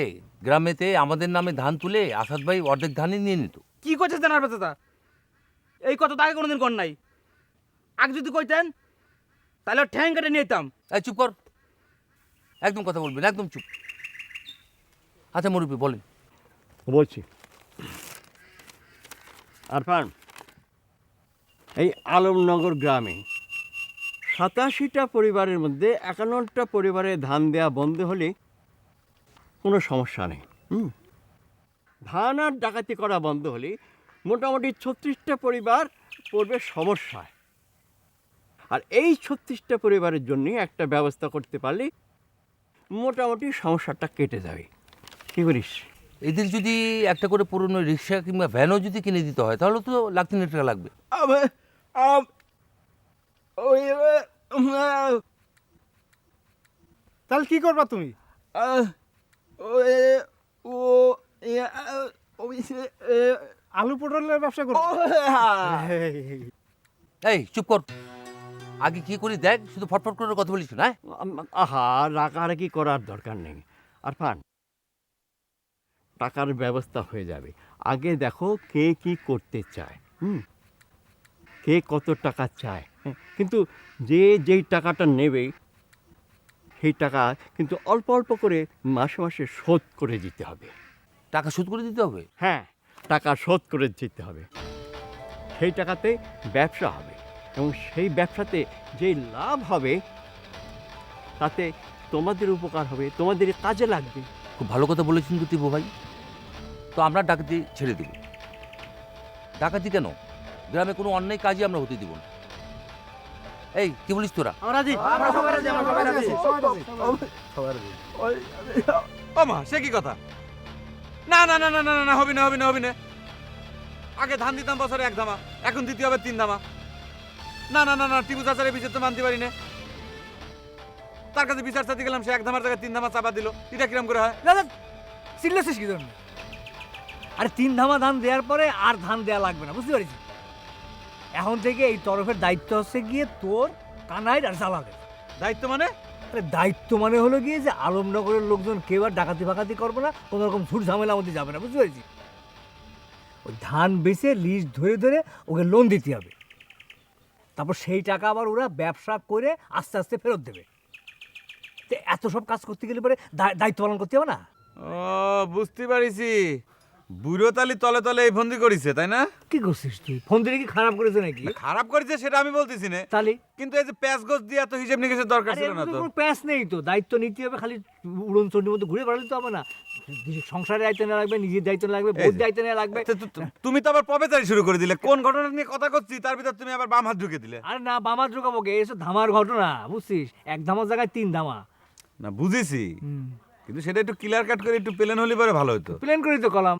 গ্রামেতে আমাদের নামে ধান তুলে আসাদ ভাই অর্ধেক ধানই নিয়ে নিত। কি করছিস জানার কথা? এই কথা তো আগে কোনোদিন কর নাই। আগে যদি কইতেন তাহলে ঠ্যাং কেটে নিয়ে যেতাম। এই চুপ কর, একদম কথা বলবেন, একদম চুপ। আচ্ছা মুরব্বী বলেন। বলছি আরফান, এই আলমনগর গ্রামে 87টা পরিবারের মধ্যে 51টা পরিবারে ধান দেওয়া বন্ধ হলে কোনো সমস্যা নেই। ধান আর ডাকাতি করা বন্ধ হলে মোটামুটি 36টা পরিবার পড়বে সমস্যায়। আর এই 36টা পরিবারের জন্য একটা ব্যবস্থা করতে পারলে মোটামুটি সমস্যাটা কেটে যাবে। কী করিস? এদের যদি একটা করে পুরনো রিক্সা কিংবা ভ্যানও যদি কিনে দিতে হয় তাহলে তো লাখ 3 টাকা লাগবে। তাহলে কি করবা তুমি? আলু পটলের ব্যবসা করো? এই চুপ কর, আগে কি করি দেখ, শুধু ফটফট করে কথা বলিস না। আহা, রাগারাগি করার দরকার নেই আরফান, টাকার ব্যবস্থা হয়ে যাবে। আগে দেখো কে কি করতে চায়, কে কত টাকা চায়। কিন্তু যেই টাকাটা নেবে সেই টাকা কিন্তু অল্প অল্প করে মাসে মাসে শোধ করে দিতে হবে। টাকা শোধ করে দিতে হবে? হ্যাঁ, টাকা শোধ করে দিতে হবে। সেই টাকাতে ব্যবসা হবে এবং সেই ব্যবসাতে যেই লাভ হবে তাতে তোমাদের উপকার হবে, তোমাদের কাজে লাগবে। খুব ভালো কথা বলেছেন তো টিপু ভাই। তো আমরা ডাকাতি ছেড়ে দেব। ডাকাতি কেন? গ্রামে কোনো অন্যায় কাজই আমরা হতে দিব না। এই কি বলিস তোরা? ও মা, সে কি কথা? না না না না না না, হবে না হবে না হবে না। আগে ধান দিতাম বছরে 1 ধামা, এখন দিতে হবে 3 ধামা। না না না না, টিপু চাচারে বিচার তো মানতে পারি না। তার কাছে বিচার চাইতে গেলাম, সে 1 ধামার জায়গায় 3 ধামা চাপা দিল। এটা কিরম করে হয়? দাদা চিল্লাছিস কি জন্য? আরে 3 ধামা ধান দেওয়ার পরে আর ধান দেওয়া লাগবে না, বুঝতে পারছিস? এখন থেকে এই তরফের দায়িত্ব হচ্ছে গিয়ে তোর, কানাইর আর জালালের। দায়িত্ব মানে? আরে দায়িত্ব মানে হলো গিয়ে যে আলমনগরের লোকজন কেউ আর ডাকাতি ফাকাতি করবে না, কোনো রকম ঝুট ঝামেলা মধ্যে যাবে না, বুঝতে পারছিস? ওই ধান বেচে লিজ ধরে ধরে ওকে লোন দিতে হবে। তারপর সেই টাকা আবার ওরা ব্যবসা করে আস্তে আস্তে ফেরত দেবে। তো এত সব কাজ করতে গেলে পরে দায়িত্ব পালন করতে হবে না? ও, বুঝতে পারিছি। বুড়ো তালি তলে তলে এই ফন্দি করিছে, তাই না? কি করছিস তুই? ফন্দি কি খারাপ করেছে নাকি? খারাপ করেছে সেটা আমি বলতেছি না, তাহলে কিন্তু এই যে প্যাঁচ গোছ দিয়ে এত হিসেব নিকেশের দরকার ছিল না তো। কোনো প্যাঁচ নেই তো, দায়িত্ব নিতে হবে। খালি উড়ন চন্ডির মধ্যে ঘুরে বেড়ালে তো হবে না। সংসারের দায়িত্ব নেওয়া লাগবে, নিজের দায়িত্ব নেওয়া লাগবে, বোর দায়িত্ব নেওয়া লাগবে। তুমি তো আবার পবেচারি শুরু করে দিলে। কোন ঘটনা নিয়ে কথা করছি তার ভিতর তুমি আবার বাম হাত ঢুকে দিলে। আরে না, বামা ঢুকাবো কে? এসব ধামার ঘটনা, বুঝছিস? 1 ধামার জায়গায় 3 ধামা। না বুঝেছি, কিন্তু সেটা একটু ক্লিয়ার কাট করে একটু প্লেন হলে পরে ভালো হতো। প্লেন করেই তো কলাম।